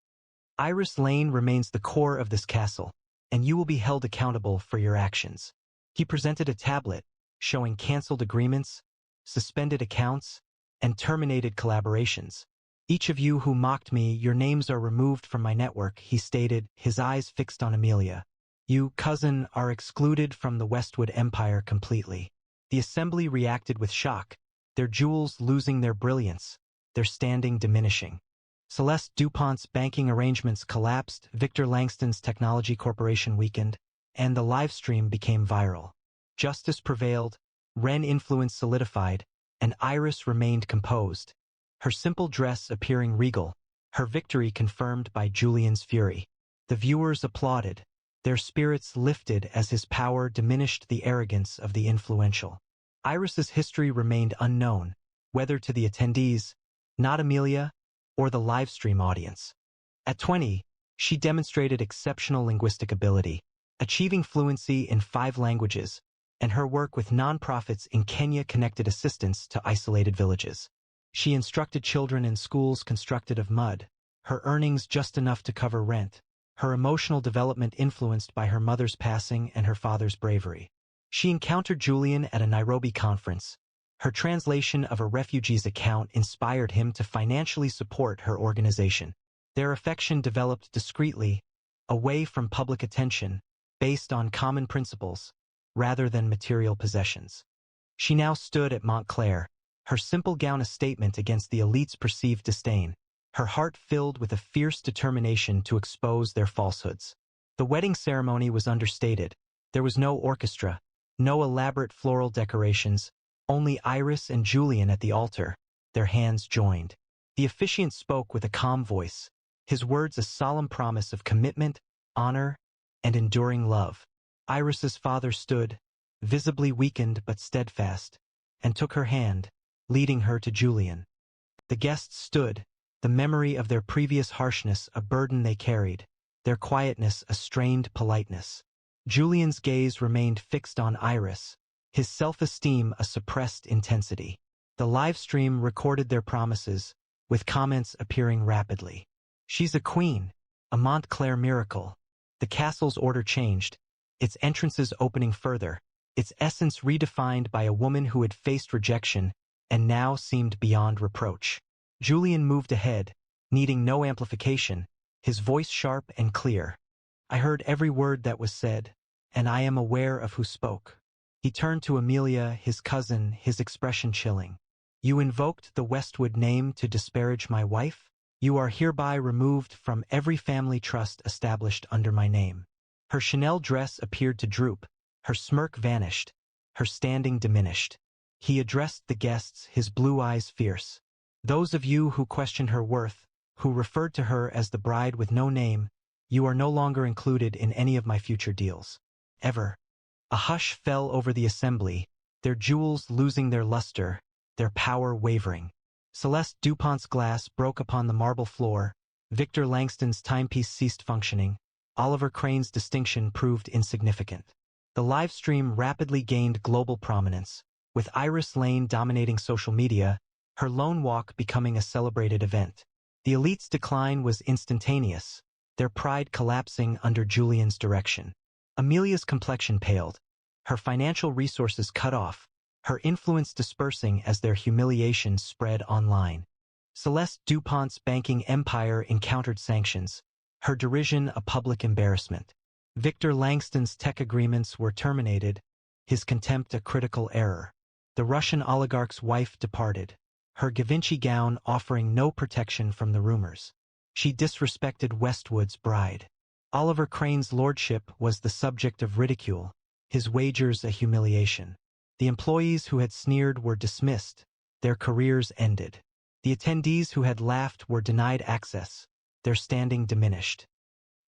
"Iris Lane remains the core of this castle, and you will be held accountable for your actions." He presented a tablet, showing canceled agreements, suspended accounts, and terminated collaborations. "Each of you who mocked me, your names are removed from my network," he stated, his eyes fixed on Amelia. You, cousin, are excluded from the Westwood Empire completely. The assembly reacted with shock, their jewels losing their brilliance, their standing diminishing. Celeste DuPont's banking arrangements collapsed, Victor Langston's technology corporation weakened, and the live stream became viral. Justice prevailed, Ren influence solidified, and Iris remained composed, her simple dress appearing regal, her victory confirmed by Julian's fury. The viewers applauded, their spirits lifted as his power diminished the arrogance of the influential. Iris's history remained unknown, whether to the attendees, not Amelia, or the livestream audience. At 20, she demonstrated exceptional linguistic ability, achieving fluency in 5 languages, and her work with nonprofits in Kenya connected assistance to isolated villages. She instructed children in schools constructed of mud, her earnings just enough to cover rent, her emotional development influenced by her mother's passing and her father's bravery. She encountered Julian at a Nairobi conference. Her translation of a refugee's account inspired him to financially support her organization. Their affection developed discreetly, away from public attention, based on common principles, rather than material possessions. She now stood at Montclair, her simple gown a statement against the elite's perceived disdain, her heart filled with a fierce determination to expose their falsehoods. The wedding ceremony was understated. There was no orchestra, no elaborate floral decorations, only Iris and Julian at the altar, their hands joined. The officiant spoke with a calm voice, his words a solemn promise of commitment, honor, and enduring love. Iris's father stood, visibly weakened but steadfast, and took her hand, leading her to Julian. The guests stood, the memory of their previous harshness a burden they carried, their quietness a strained politeness. Julian's gaze remained fixed on Iris, his self-esteem a suppressed intensity. The live stream recorded their promises, with comments appearing rapidly. She's a queen, a Montclair miracle. The castle's order changed, its entrances opening further, its essence redefined by a woman who had faced rejection and now seemed beyond reproach. Julian moved ahead, needing no amplification, his voice sharp and clear. I heard every word that was said, and I am aware of who spoke. He turned to Amelia, his cousin, his expression chilling. You invoked the Westwood name to disparage my wife? You are hereby removed from every family trust established under my name. Her Chanel dress appeared to droop, her smirk vanished, her standing diminished. He addressed the guests, his blue eyes fierce. Those of you who questioned her worth, who referred to her as the bride with no name, you are no longer included in any of my future deals. Ever. A hush fell over the assembly, their jewels losing their luster, their power wavering. Celeste DuPont's glass broke upon the marble floor, Victor Langston's timepiece ceased functioning, Oliver Crane's distinction proved insignificant. The live stream rapidly gained global prominence, with Iris Lane dominating social media, her lone walk becoming a celebrated event. The elite's decline was instantaneous, their pride collapsing under Julian's direction. Amelia's complexion paled, her financial resources cut off, her influence dispersing as their humiliation spread online. Celeste DuPont's banking empire encountered sanctions, her derision a public embarrassment. Victor Langston's tech agreements were terminated, his contempt a critical error. The Russian oligarch's wife departed, her Givenchy gown offering no protection from the rumors. She disrespected Westwood's bride. Oliver Crane's lordship was the subject of ridicule, his wagers a humiliation. The employees who had sneered were dismissed, their careers ended. The attendees who had laughed were denied access, their standing diminished.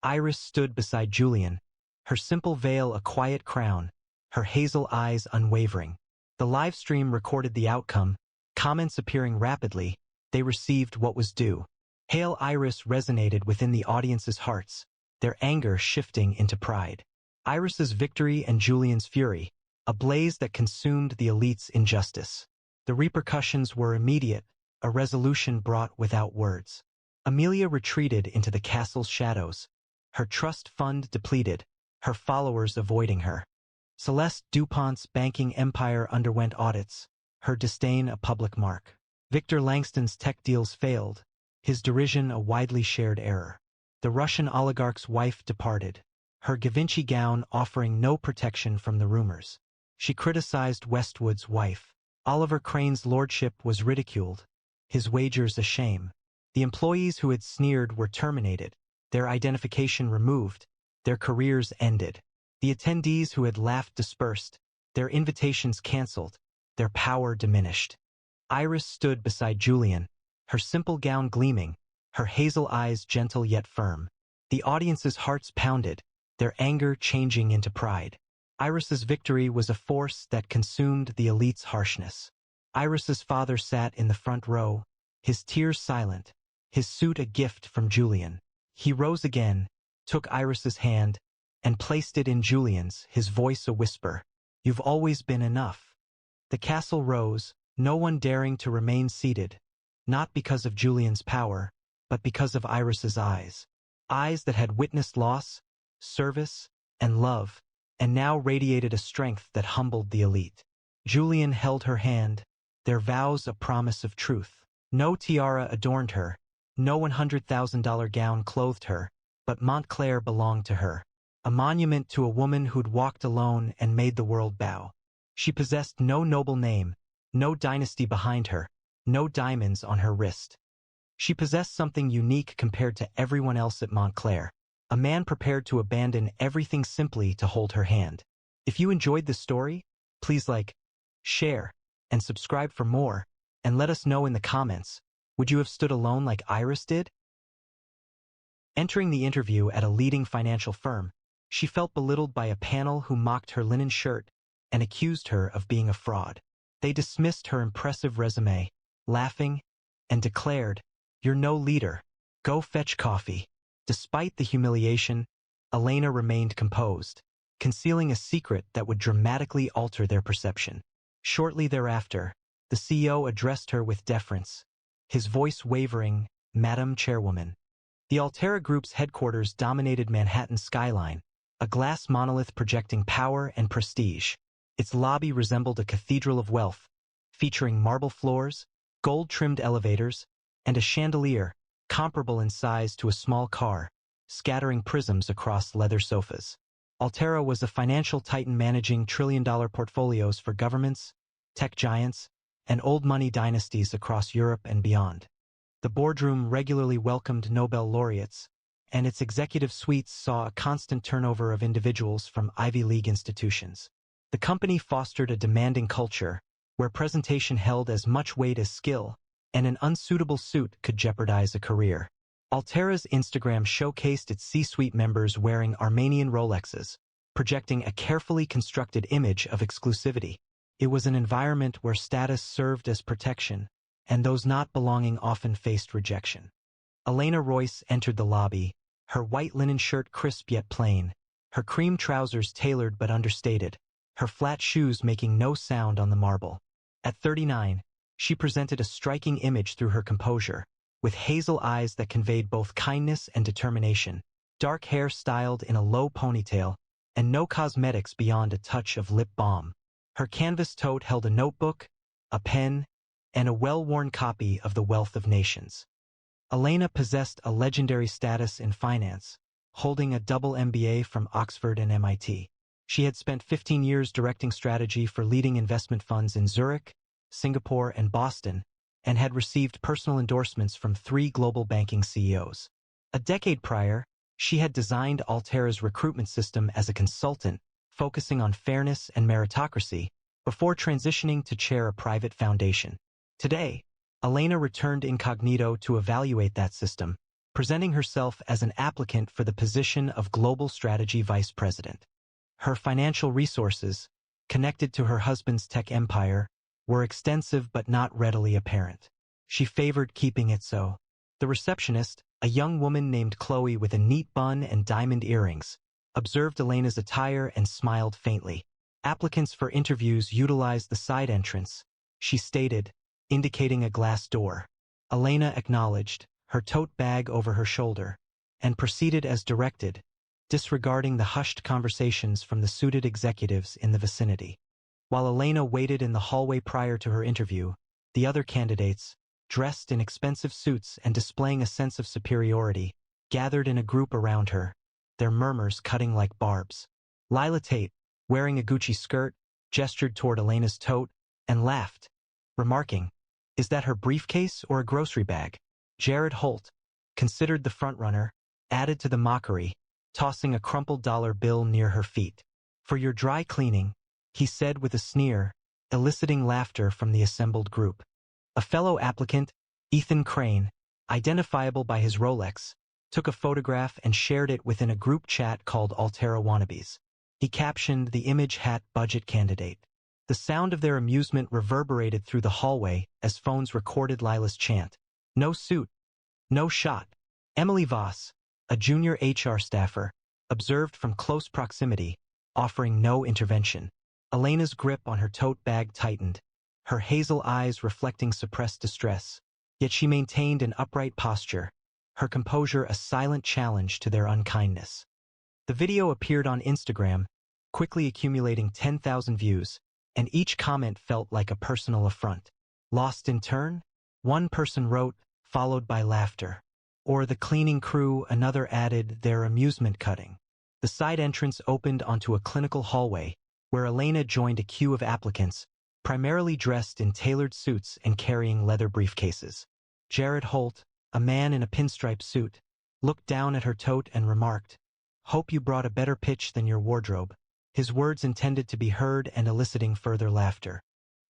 Iris stood beside Julian, her simple veil a quiet crown, her hazel eyes unwavering. The live stream recorded the outcome, comments appearing rapidly, they received what was due. Hail Iris resonated within the audience's hearts, their anger shifting into pride. Iris's victory and Julian's fury, a blaze that consumed the elite's injustice. The repercussions were immediate, a resolution brought without words. Amelia retreated into the castle's shadows, her trust fund depleted, her followers avoiding her. Celeste DuPont's banking empire underwent audits, her disdain a public mark. Victor Langston's tech deals failed, his derision a widely shared error. The Russian oligarch's wife departed, her Givenchy gown offering no protection from the rumors. She criticized Westwood's wife. Oliver Crane's lordship was ridiculed, his wagers a shame. The employees who had sneered were terminated, their identification removed, their careers ended. The attendees who had laughed dispersed, their invitations cancelled, their power diminished. Iris stood beside Julian, her simple gown gleaming, her hazel eyes gentle yet firm. The audience's hearts pounded, their anger changing into pride. Iris's victory was a force that consumed the elite's harshness. Iris's father sat in the front row, his tears silent, his suit a gift from Julian. He rose again, took Iris's hand, and placed it in Julian's, his voice a whisper. "You've always been enough." The castle rose, no one daring to remain seated, not because of Julian's power, but because of Iris's eyes. Eyes that had witnessed loss, service, and love, and now radiated a strength that humbled the elite. Julian held her hand, their vows a promise of truth. No tiara adorned her, no $100,000 gown clothed her, but Montclair belonged to her. A monument to a woman who'd walked alone and made the world bow. She possessed no noble name, no dynasty behind her, no diamonds on her wrist. She possessed something unique compared to everyone else at Montclair, a man prepared to abandon everything simply to hold her hand. If you enjoyed this story, please like, share, and subscribe for more, and let us know in the comments, would you have stood alone like Iris did? Entering the interview at a leading financial firm, she felt belittled by a panel who mocked her linen shirt and accused her of being a fraud. They dismissed her impressive resume, laughing, and declared, "You're no leader. Go fetch coffee." Despite the humiliation, Elena remained composed, concealing a secret that would dramatically alter their perception. Shortly thereafter, the CEO addressed her with deference, his voice wavering, "Madam Chairwoman." The Altera Group's headquarters dominated Manhattan's skyline, a glass monolith projecting power and prestige. Its lobby resembled a cathedral of wealth, featuring marble floors, gold-trimmed elevators, and a chandelier, comparable in size to a small car, scattering prisms across leather sofas. Altera was a financial titan managing trillion-dollar portfolios for governments, tech giants, and old money dynasties across Europe and beyond. The boardroom regularly welcomed Nobel laureates, and its executive suites saw a constant turnover of individuals from Ivy League institutions. The company fostered a demanding culture, where presentation held as much weight as skill, and an unsuitable suit could jeopardize a career. Altera's Instagram showcased its C-suite members wearing Armenian Rolexes, projecting a carefully constructed image of exclusivity. It was an environment where status served as protection, and those not belonging often faced rejection. Elena Royce entered the lobby, her white linen shirt crisp yet plain, her cream trousers tailored but understated, her flat shoes making no sound on the marble. At 39, she presented a striking image through her composure, with hazel eyes that conveyed both kindness and determination, dark hair styled in a low ponytail, and no cosmetics beyond a touch of lip balm. Her canvas tote held a notebook, a pen, and a well-worn copy of The Wealth of Nations. Elena possessed a legendary status in finance, holding a double MBA from Oxford and MIT. She had spent 15 years directing strategy for leading investment funds in Zurich, Singapore, and Boston, and had received personal endorsements from 3 global banking CEOs. A decade prior, she had designed Altera's recruitment system as a consultant, focusing on fairness and meritocracy, before transitioning to chair a private foundation. Today, Elena returned incognito to evaluate that system, presenting herself as an applicant for the position of Global Strategy Vice President. Her financial resources, connected to her husband's tech empire, were extensive but not readily apparent. She favored keeping it so. The receptionist, a young woman named Chloe with a neat bun and diamond earrings, observed Elena's attire and smiled faintly. Applicants for interviews utilized the side entrance, she stated, indicating a glass door. Elena acknowledged, her tote bag over her shoulder, and proceeded as directed, disregarding the hushed conversations from the suited executives in the vicinity. While Elena waited in the hallway prior to her interview, the other candidates, dressed in expensive suits and displaying a sense of superiority, gathered in a group around her. their murmurs cutting like barbs. Lila Tate, wearing a Gucci skirt, gestured toward Elena's tote and laughed, remarking, "Is that her briefcase or a grocery bag?" Jared Holt, considered the frontrunner, added to the mockery, tossing a crumpled dollar bill near her feet. "For your dry cleaning," he said with a sneer, eliciting laughter from the assembled group. A fellow applicant, Ethan Crane, identifiable by his Rolex, took a photograph and shared it within a group chat called Altera Wannabes. He captioned the image hat budget candidate. The sound of their amusement reverberated through the hallway as phones recorded Lila's chant. "No suit. No shot." Emily Voss, a junior HR staffer, observed from close proximity, offering no intervention. Elena's grip on her tote bag tightened, her hazel eyes reflecting suppressed distress. Yet she maintained an upright posture, her composure a silent challenge to their unkindness. The video appeared on Instagram, quickly accumulating 10,000 views, and each comment felt like a personal affront. "Lost in turn?" one person wrote, followed by laughter. Or "the cleaning crew," another added, their amusement cutting. The side entrance opened onto a clinical hallway, where Elena joined a queue of applicants, primarily dressed in tailored suits and carrying leather briefcases. Jared Holt, a man in a pinstripe suit, looked down at her tote and remarked, "Hope you brought a better pitch than your wardrobe," his words intended to be heard and eliciting further laughter.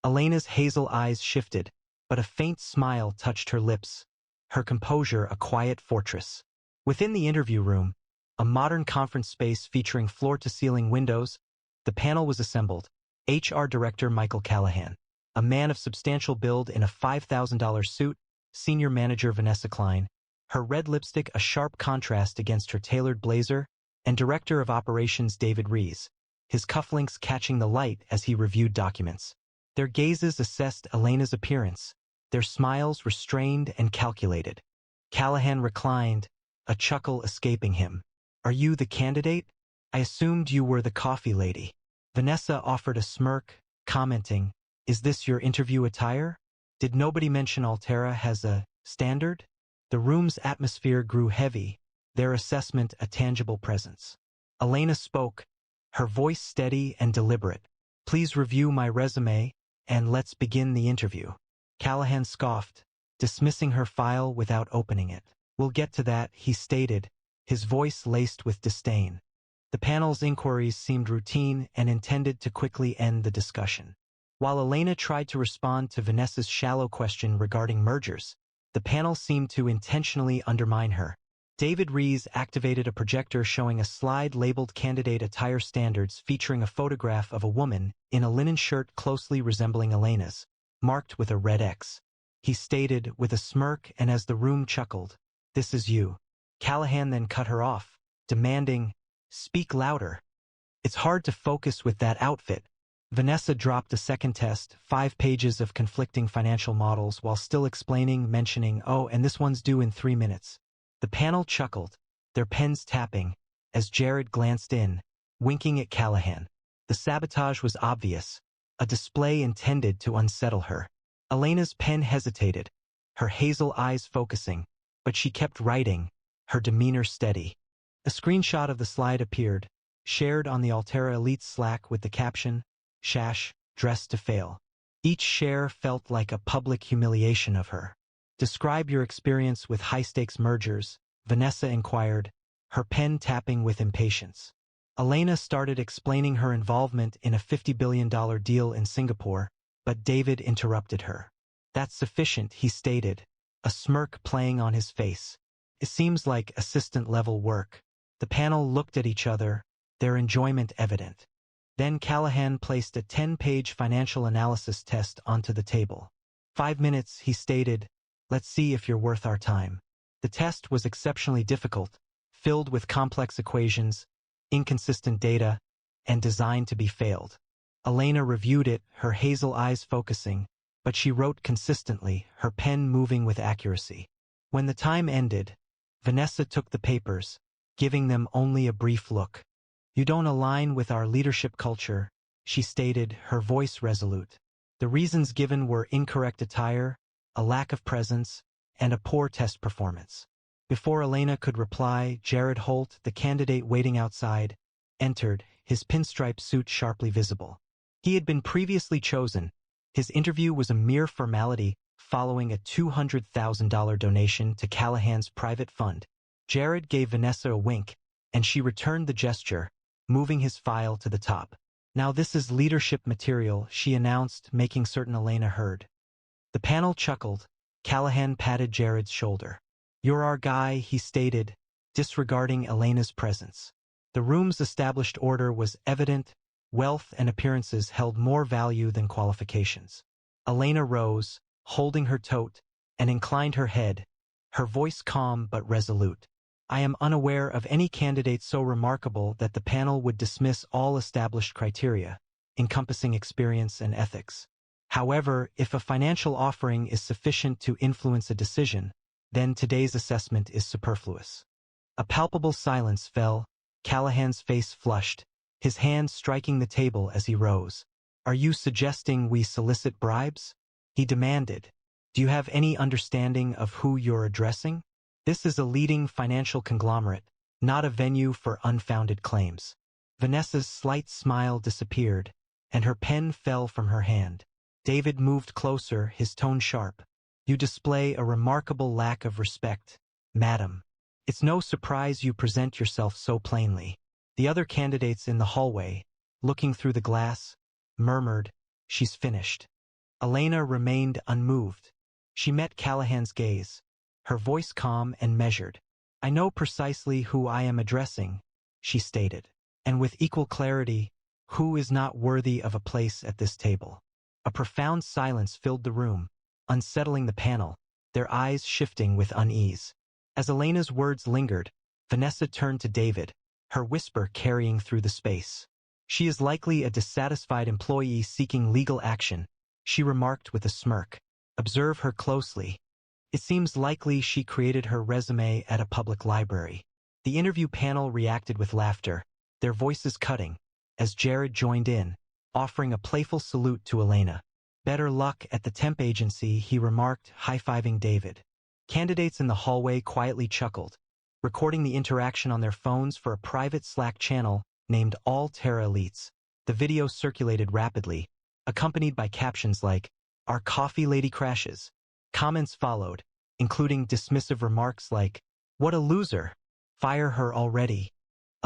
Elena's hazel eyes shifted, but a faint smile touched her lips, her composure a quiet fortress. Within the interview room, a modern conference space featuring floor-to-ceiling windows, the panel was assembled. HR Director Michael Callahan, a man of substantial build in a $5,000 suit, Senior Manager Vanessa Klein, her red lipstick a sharp contrast against her tailored blazer, and Director of Operations David Rees, his cufflinks catching the light as he reviewed documents. Their gazes assessed Elena's appearance, their smiles restrained and calculated. Callahan reclined, a chuckle escaping him. "Are you the candidate? I assumed you were the coffee lady." Vanessa offered a smirk, commenting, "Is this your interview attire? Did nobody mention Altera has a standard?" The room's atmosphere grew heavy, their assessment a tangible presence. Elena spoke, her voice steady and deliberate. "Please review my resume, and let's begin the interview." Callahan scoffed, dismissing her file without opening it. "We'll get to that," he stated, his voice laced with disdain. The panel's inquiries seemed routine and intended to quickly end the discussion. While Elena tried to respond to Vanessa's shallow question regarding mergers, the panel seemed to intentionally undermine her. David Rees activated a projector showing a slide labeled Candidate Attire Standards featuring a photograph of a woman in a linen shirt closely resembling Elena's, marked with a red X. He stated with a smirk, and as the room chuckled, "This is you." Callahan then cut her off, demanding, "Speak louder. It's hard to focus with that outfit." Vanessa dropped a second test, 5 pages of conflicting financial models while still mentioning, "Oh, and this one's due in 3 minutes." The panel chuckled, their pens tapping, as Jared glanced in, winking at Callahan. The sabotage was obvious, a display intended to unsettle her. Elena's pen hesitated, her hazel eyes focusing, but she kept writing, her demeanor steady. A screenshot of the slide appeared, shared on the Altera Elite Slack with the caption, "Shash, dressed to fail." Each share felt like a public humiliation of her. "Describe your experience with high-stakes mergers," Vanessa inquired, her pen tapping with impatience. Elena started explaining her involvement in a $50 billion deal in Singapore, but David interrupted her. "That's sufficient," he stated, a smirk playing on his face. "It seems like assistant-level work." The panel looked at each other, their enjoyment evident. Then Callahan placed a 10-page financial analysis test onto the table. 5 minutes, he stated. "Let's see if you're worth our time." The test was exceptionally difficult, filled with complex equations, inconsistent data, and designed to be failed. Elena reviewed it, her hazel eyes focusing, but she wrote consistently, her pen moving with accuracy. When the time ended, Vanessa took the papers, giving them only a brief look. "You don't align with our leadership culture," she stated, her voice resolute. The reasons given were incorrect attire, a lack of presence, and a poor test performance. Before Elena could reply, Jared Holt, the candidate waiting outside, entered, his pinstripe suit sharply visible. He had been previously chosen. His interview was a mere formality following a $200,000 donation to Callahan's private fund. Jared gave Vanessa a wink, and she returned the gesture, moving his file to the top. "Now this is leadership material," she announced, making certain Elena heard. The panel chuckled. Callahan patted Jared's shoulder. "You're our guy," he stated, disregarding Elena's presence. The room's established order was evident. Wealth and appearances held more value than qualifications. Elena rose, holding her tote, and inclined her head, her voice calm but resolute. "I am unaware of any candidate so remarkable that the panel would dismiss all established criteria, encompassing experience and ethics. However, if a financial offering is sufficient to influence a decision, then today's assessment is superfluous." A palpable silence fell. Callahan's face flushed, his hand striking the table as he rose. "Are you suggesting we solicit bribes?" he demanded. "Do you have any understanding of who you're addressing? This is a leading financial conglomerate, not a venue for unfounded claims." Vanessa's slight smile disappeared, and her pen fell from her hand. David moved closer, his tone sharp. "You display a remarkable lack of respect, madam. It's no surprise you present yourself so plainly." The other candidates in the hallway, looking through the glass, murmured, "She's finished." Elena remained unmoved. She met Callahan's gaze, her voice calm and measured. "I know precisely who I am addressing," she stated, "and with equal clarity, who is not worthy of a place at this table." A profound silence filled the room, unsettling the panel, their eyes shifting with unease. As Elena's words lingered, Vanessa turned to David, her whisper carrying through the space. "She is likely a dissatisfied employee seeking legal action," she remarked with a smirk. "Observe her closely. It seems likely she created her resume at a public library." The interview panel reacted with laughter, their voices cutting, as Jared joined in, offering a playful salute to Elena. "Better luck at the temp agency," he remarked, high-fiving David. Candidates in the hallway quietly chuckled, recording the interaction on their phones for a private Slack channel named All Terra Elites. The video circulated rapidly, accompanied by captions like, "Our coffee lady crashes." Comments followed, including dismissive remarks like, "What a loser! Fire her already."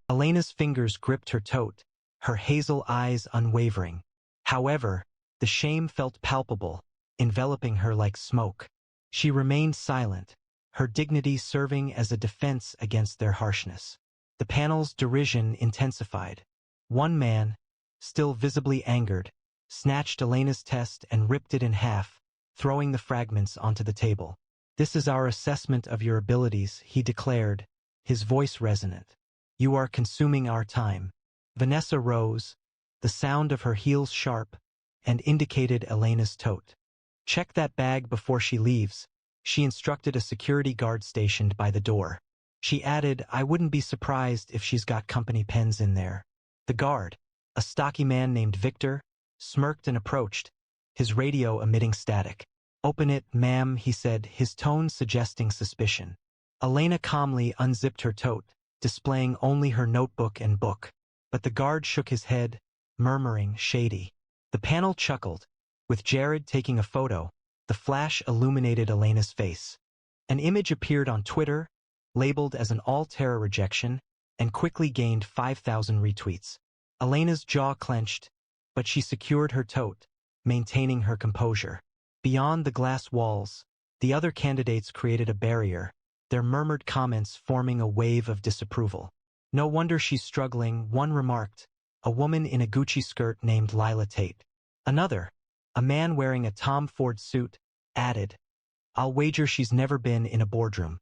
Elena's fingers gripped her tote, her hazel eyes unwavering. However, the shame felt palpable, enveloping her like smoke. She remained silent, her dignity serving as a defense against their harshness. The panel's derision intensified. One man, still visibly angered, snatched Elena's test and ripped it in half, throwing the fragments onto the table. "This is our assessment of your abilities," he declared, his voice resonant. "You are consuming our time." Vanessa rose, the sound of her heels sharp, and indicated Elena's tote. "Check that bag before she leaves," she instructed a security guard stationed by the door. She added, "I wouldn't be surprised if she's got company pens in there." The guard, a stocky man named Victor, smirked and approached, his radio emitting static. "Open it, ma'am," he said, his tone suggesting suspicion. Elena calmly unzipped her tote, displaying only her notebook and book. But the guard shook his head, murmuring, "Shady." The panel chuckled, with Jared taking a photo. The flash illuminated Elena's face. An image appeared on Twitter, labeled as an all-terror rejection, and quickly gained 5,000 retweets. Elena's jaw clenched, but she secured her tote, maintaining her composure. Beyond the glass walls, the other candidates created a barrier, their murmured comments forming a wave of disapproval. "No wonder she's struggling," one remarked, a woman in a Gucci skirt named Lila Tate. Another, a man wearing a Tom Ford suit, added, "I'll wager she's never been in a boardroom."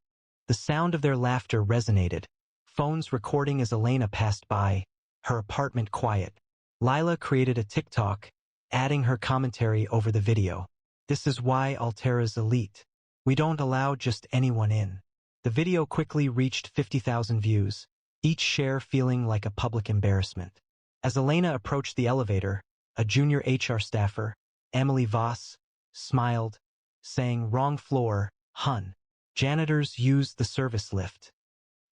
The sound of their laughter resonated, phones recording as Elena passed by, her apartment quiet. Lila created a TikTok, adding her commentary over the video. "This is why Altera's elite. We don't allow just anyone in." The video quickly reached 50,000 views, each share feeling like a public embarrassment. As Elena approached the elevator, a junior HR staffer, Emily Voss, smiled, saying, "Wrong floor, hun." Janitors used the service lift.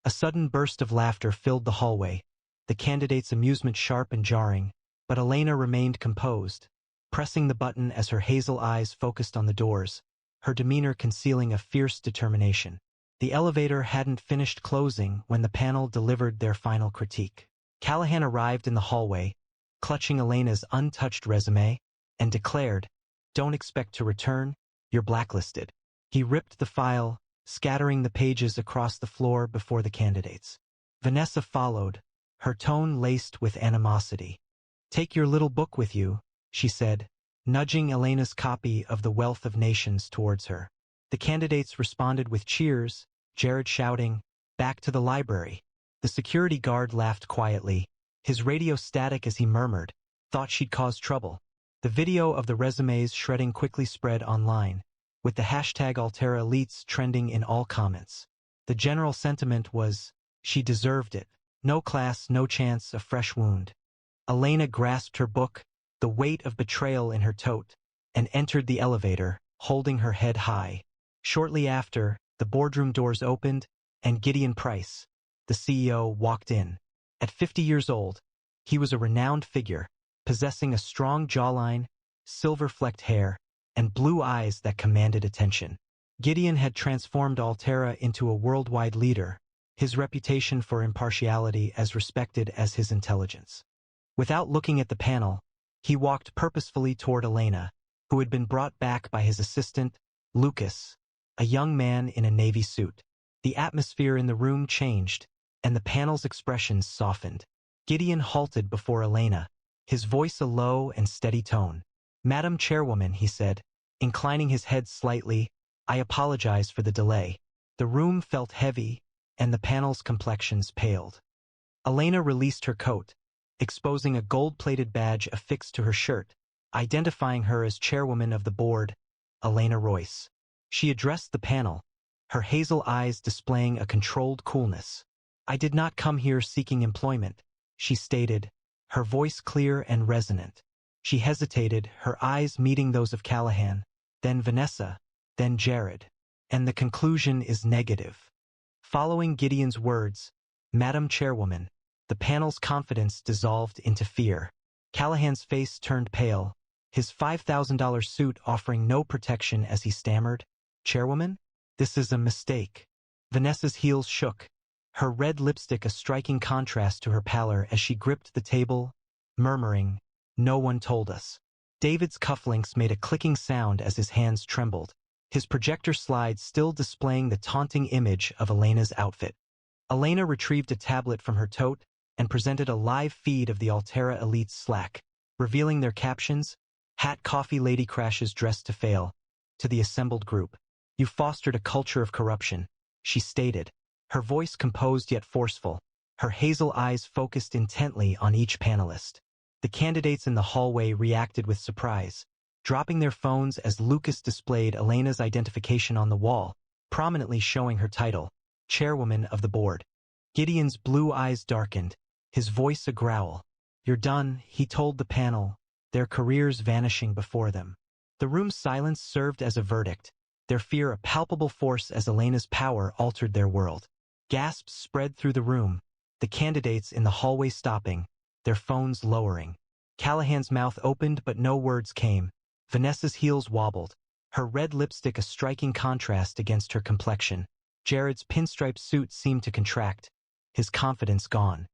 A sudden burst of laughter filled the hallway, the candidate's amusement sharp and jarring, but Elena remained composed, pressing the button as her hazel eyes focused on the doors, her demeanor concealing a fierce determination. The elevator hadn't finished closing when the panel delivered their final critique. Callahan arrived in the hallway, clutching Elena's untouched resume, and declared, "Don't expect to return, you're blacklisted." He ripped the file, scattering the pages across the floor before the candidates. Vanessa followed, her tone laced with animosity. "Take your little book with you," she said, nudging Elena's copy of The Wealth of Nations towards her. The candidates responded with cheers, Jared shouting, "Back to the library." The security guard laughed quietly, his radio static as he murmured, "Thought she'd cause trouble." The video of the resumes shredding quickly spread online, with the hashtag #AlteraElites trending in all comments. The general sentiment was, she deserved it. No class, no chance, a fresh wound. Elena grasped her book, the weight of betrayal in her tote, and entered the elevator, holding her head high. Shortly after, the boardroom doors opened, and Gideon Price, the CEO, walked in. At 50 years old, he was a renowned figure, possessing a strong jawline, silver-flecked hair, and blue eyes that commanded attention. Gideon had transformed Altera into a worldwide leader, his reputation for impartiality as respected as his intelligence. Without looking at the panel, he walked purposefully toward Elena, who had been brought back by his assistant, Lucas, a young man in a navy suit. The atmosphere in the room changed, and the panel's expressions softened. Gideon halted before Elena, his voice a low and steady tone. "Madam Chairwoman," he said, inclining his head slightly, "I apologize for the delay." The room felt heavy, and the panel's complexions paled. Elena released her coat, exposing a gold-plated badge affixed to her shirt, identifying her as chairwoman of the board, Elena Royce. She addressed the panel, her hazel eyes displaying a controlled coolness. "I did not come here seeking employment," she stated, her voice clear and resonant. She hesitated, her eyes meeting those of Callahan, then Vanessa, then Jared. "And the conclusion is negative." Following Gideon's words, "Madam Chairwoman," the panel's confidence dissolved into fear. Callahan's face turned pale, his $5,000 suit offering no protection as he stammered, "Chairwoman? This is a mistake." Vanessa's heels shook, her red lipstick a striking contrast to her pallor as she gripped the table, murmuring, "No one told us." David's cufflinks made a clicking sound as his hands trembled, his projector slide still displaying the taunting image of Elena's outfit. Elena retrieved a tablet from her tote and presented a live feed of the Altera Elites Slack, revealing their captions, "Hat Coffee Lady crashes dressed to fail," to the assembled group. "You fostered a culture of corruption," she stated, her voice composed yet forceful, her hazel eyes focused intently on each panelist. The candidates in the hallway reacted with surprise, dropping their phones as Lucas displayed Elena's identification on the wall, prominently showing her title, Chairwoman of the Board. Gideon's blue eyes darkened, his voice a growl. "You're done," he told the panel, their careers vanishing before them. The room's silence served as a verdict, their fear a palpable force as Elena's power altered their world. Gasps spread through the room, the candidates in the hallway stopping, their phones lowering. Callahan's mouth opened but no words came. Vanessa's heels wobbled, her red lipstick a striking contrast against her complexion. Jared's pinstripe suit seemed to contract, his confidence gone.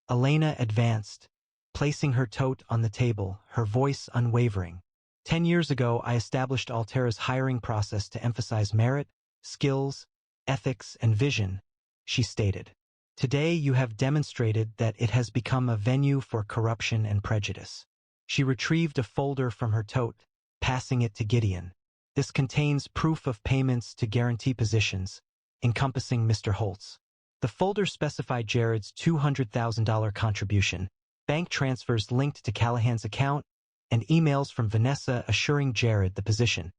Elena advanced, placing her tote on the table, her voice unwavering. 10 years ago, I established Altera's hiring process to emphasize merit, skills, ethics, and vision, she stated. Today, you have demonstrated that it has become a venue for corruption and prejudice. She retrieved a folder from her tote, passing it to Gideon. This contains proof of payments to guarantee positions, encompassing Mr. Holtz. The folder specified Jared's $200,000 contribution, bank transfers linked to Callahan's account, and emails from Vanessa assuring Jared the position.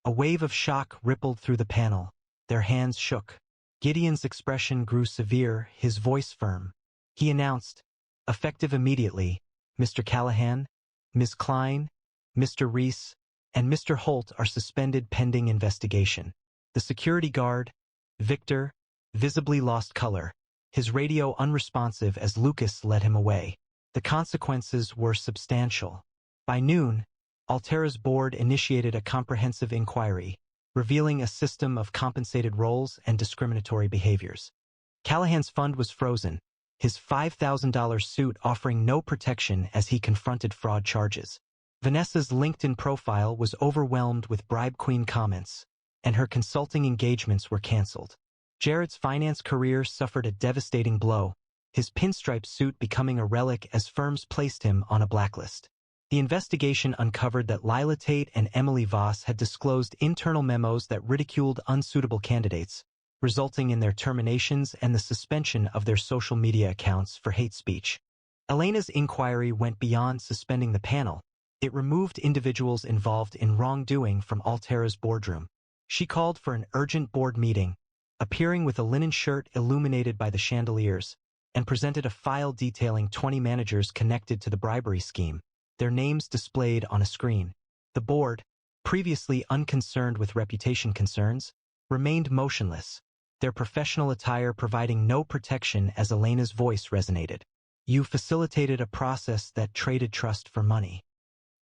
A wave of shock rippled through the panel. Their hands shook. Gideon's expression grew severe, his voice firm. He announced, "Effective immediately, Mr. Callahan, Ms. Klein, Mr. Reese, and Mr. Holt are suspended pending investigation." The security guard, Victor, visibly lost color, his radio unresponsive as Lucas led him away. The consequences were substantial. By noon, Altera's board initiated a comprehensive inquiry, revealing a system of compensated roles and discriminatory behaviors. Callahan's fund was frozen, his $5,000 suit offering no protection as he confronted fraud charges. Vanessa's LinkedIn profile was overwhelmed with bribe queen comments, and her consulting engagements were canceled. Jared's finance career suffered a devastating blow, his pinstripe suit becoming a relic as firms placed him on a blacklist. The investigation uncovered that Lila Tate and Emily Voss had disclosed internal memos that ridiculed unsuitable candidates, resulting in their terminations and the suspension of their social media accounts for hate speech. Elena's inquiry went beyond suspending the panel. It removed individuals involved in wrongdoing from Altera's boardroom. She called for an urgent board meeting, appearing with a linen shirt illuminated by the chandeliers, and presented a file detailing 20 managers connected to the bribery scheme, their names displayed on a screen. The board, previously unconcerned with reputation concerns, remained motionless, their professional attire providing no protection as Elena's voice resonated. "You facilitated a process that traded trust for money."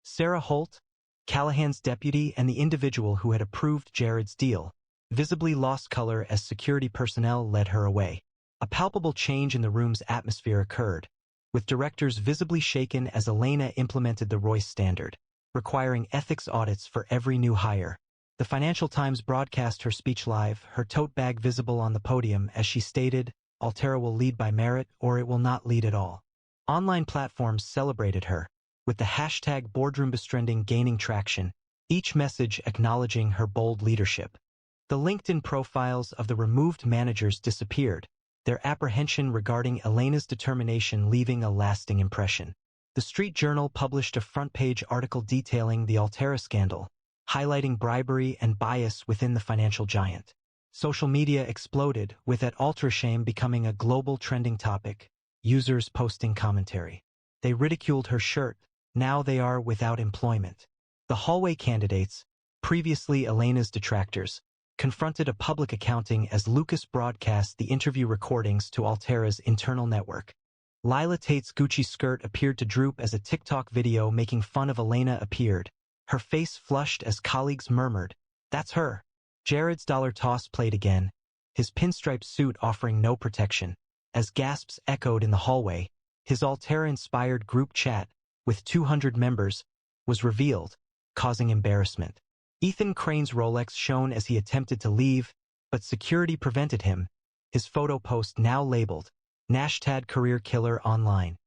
Sarah Holt, Callahan's deputy and the individual who had approved Jared's deal, visibly lost color as security personnel led her away. A palpable change in the room's atmosphere occurred, with directors visibly shaken as Elena implemented the Royce standard, requiring ethics audits for every new hire. The Financial Times broadcast her speech live, her tote bag visible on the podium as she stated, "Altera will lead by merit or it will not lead at all." Online platforms celebrated her, with the hashtag BoardroomBestrending gaining traction, each message acknowledging her bold leadership. The LinkedIn profiles of the removed managers disappeared, their apprehension regarding Elena's determination leaving a lasting impression. The Street Journal published a front-page article detailing the Altera scandal, highlighting bribery and bias within the financial giant. Social media exploded, with at Altera-shame becoming a global trending topic, users posting commentary. They ridiculed her shirt, now they are without employment. The hallway candidates, previously Elena's detractors, confronted a public accounting as Lucas broadcast the interview recordings to Altera's internal network. Lila Tate's Gucci skirt appeared to droop as a TikTok video making fun of Elena appeared, her face flushed as colleagues murmured, "That's her." Jared's dollar toss played again, his pinstripe suit offering no protection. As gasps echoed in the hallway, his Altera-inspired group chat, with 200 members, was revealed, causing embarrassment. Ethan Crane's Rolex shone as he attempted to leave, but security prevented him, his photo post now labeled, "Nashtad Career Killer Online."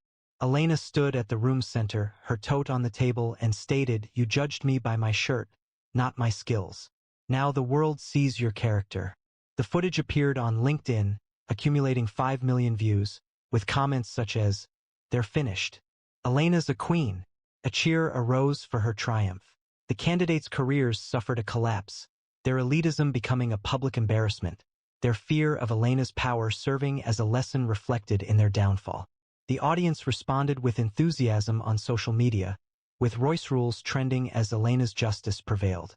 Elena stood at the room's center, her tote on the table, and stated, "You judged me by my shirt, not my skills. Now the world sees your character." The footage appeared on LinkedIn, accumulating 5 million views, with comments such as, "They're finished. Elena's a queen." A cheer arose for her triumph. The candidates' careers suffered a collapse, their elitism becoming a public embarrassment, their fear of Elena's power serving as a lesson reflected in their downfall. The audience responded with enthusiasm on social media, with Royce rules trending as Elena's justice prevailed.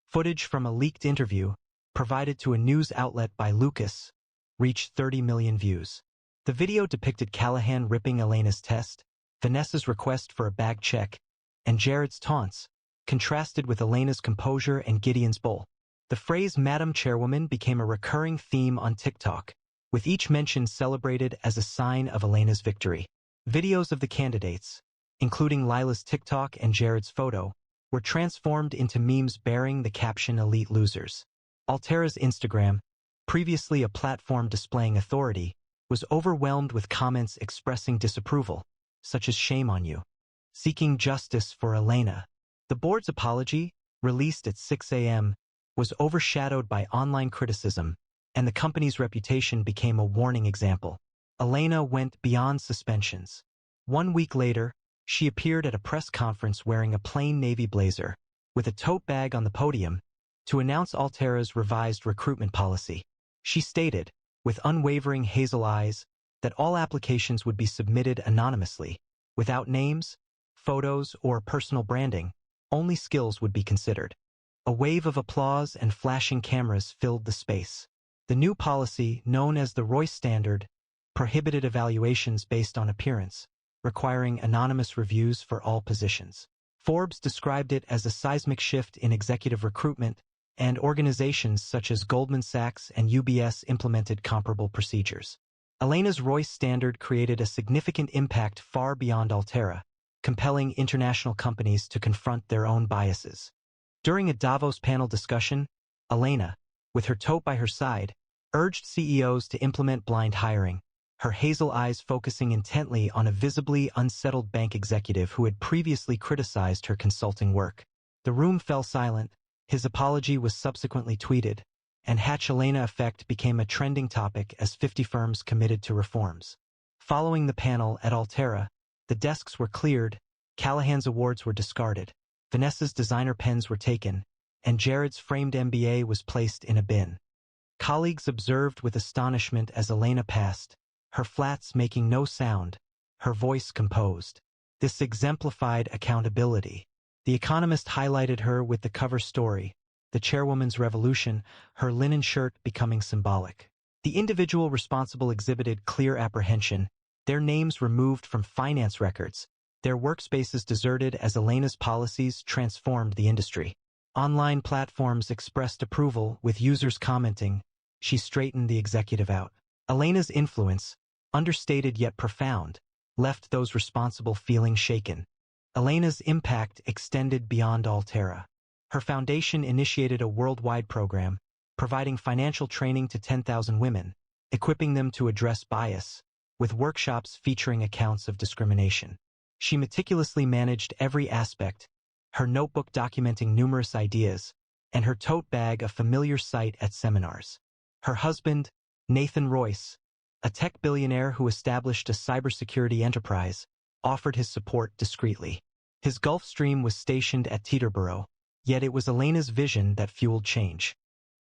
Footage from a leaked interview, provided to a news outlet by Lucas, reached 30 million views. The video depicted Callahan ripping Elena's test, Vanessa's request for a bag check, and Jared's taunts, contrasted with Elena's composure and Gideon's bull. The phrase "Madam Chairwoman" became a recurring theme on TikTok, with each mention celebrated as a sign of Elena's victory. Videos of the candidates, including Lila's TikTok and Jared's photo, were transformed into memes bearing the caption "Elite Losers." Altera's Instagram, previously a platform displaying authority, was overwhelmed with comments expressing disapproval, such as "Shame on you," seeking justice for Elena. The board's apology, released at 6 a.m., was overshadowed by online criticism, and the company's reputation became a warning example. Elena went beyond suspensions. 1 week later, she appeared at a press conference wearing a plain navy blazer, with a tote bag on the podium, to announce Altera's revised recruitment policy. She stated, with unwavering hazel eyes, that all applications would be submitted anonymously, without names, photos, or personal branding. Only skills would be considered. A wave of applause and flashing cameras filled the space. The new policy, known as the Royce Standard, prohibited evaluations based on appearance, requiring anonymous reviews for all positions. Forbes described it as a seismic shift in executive recruitment, and organizations such as Goldman Sachs and UBS implemented comparable procedures. Elena's Royce Standard created a significant impact far beyond Altera, compelling international companies to confront their own biases. During a Davos panel discussion, Elena, with her tote by her side, urged CEOs to implement blind hiring, her hazel eyes focusing intently on a visibly unsettled bank executive who had previously criticized her consulting work. The room fell silent. His apology was subsequently tweeted, and Elena effect became a trending topic as 50 firms committed to reforms. Following the panel at Altera, the desks were cleared, Callahan's awards were discarded, Vanessa's designer pens were taken, and Jared's framed MBA was placed in a bin. Colleagues observed with astonishment as Elena passed, her flats making no sound, her voice composed. This exemplified accountability. The Economist highlighted her with the cover story, the chairwoman's revolution, her linen shirt becoming symbolic. The individual responsible exhibited clear apprehension, their names removed from finance records, their workspaces deserted as Elena's policies transformed the industry. Online platforms expressed approval, with users commenting, "She straightened the executive out." Elena's influence, understated yet profound, left those responsible feeling shaken. Elena's impact extended beyond Altera. Her foundation initiated a worldwide program, providing financial training to 10,000 women, equipping them to address bias, with workshops featuring accounts of discrimination. She meticulously managed every aspect, her notebook documenting numerous ideas, and her tote bag a familiar sight at seminars. Her husband, Nathan Royce, a tech billionaire who established a cybersecurity enterprise, offered his support discreetly. His Gulfstream was stationed at Teterboro, yet it was Elena's vision that fueled change.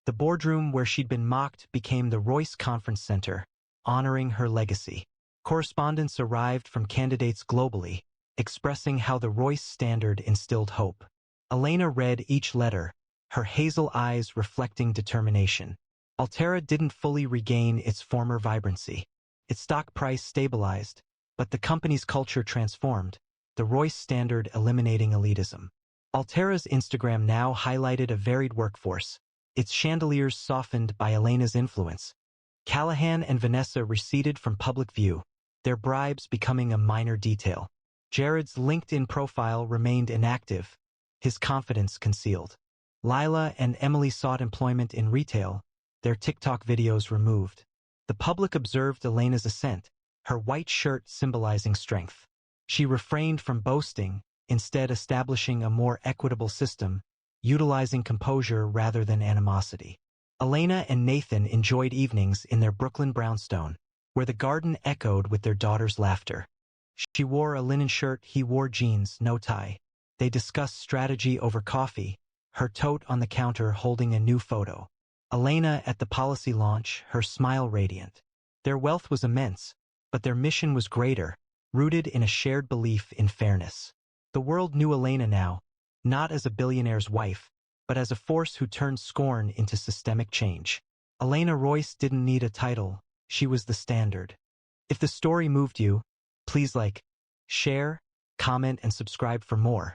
The boardroom where she'd been mocked became the Royce Conference Center, honoring her legacy. Correspondence arrived from candidates globally, expressing how the Royce Standard instilled hope. Elena read each letter, her hazel eyes reflecting determination. Altera didn't fully regain its former vibrancy. Its stock price stabilized, but the company's culture transformed, the Royce Standard eliminating elitism. Altera's Instagram now highlighted a varied workforce, its chandeliers softened by Elena's influence. Callahan and Vanessa receded from public view, their bribes becoming a minor detail. Jared's LinkedIn profile remained inactive, his confidence concealed. Lila and Emily sought employment in retail, their TikTok videos removed. The public observed Elena's ascent, her white shirt symbolizing strength. She refrained from boasting, instead establishing a more equitable system, utilizing composure rather than animosity. Elena and Nathan enjoyed evenings in their Brooklyn brownstone, where the garden echoed with their daughter's laughter. She wore a linen shirt, he wore jeans, no tie. They discussed strategy over coffee, her tote on the counter holding a new photo. Elena at the policy launch, her smile radiant. Their wealth was immense, but their mission was greater, rooted in a shared belief in fairness. The world knew Elena now, not as a billionaire's wife, but as a force who turned scorn into systemic change. Elena Royce didn't need a title, she was the standard. If the story moved you, please like, share, comment, and subscribe for more.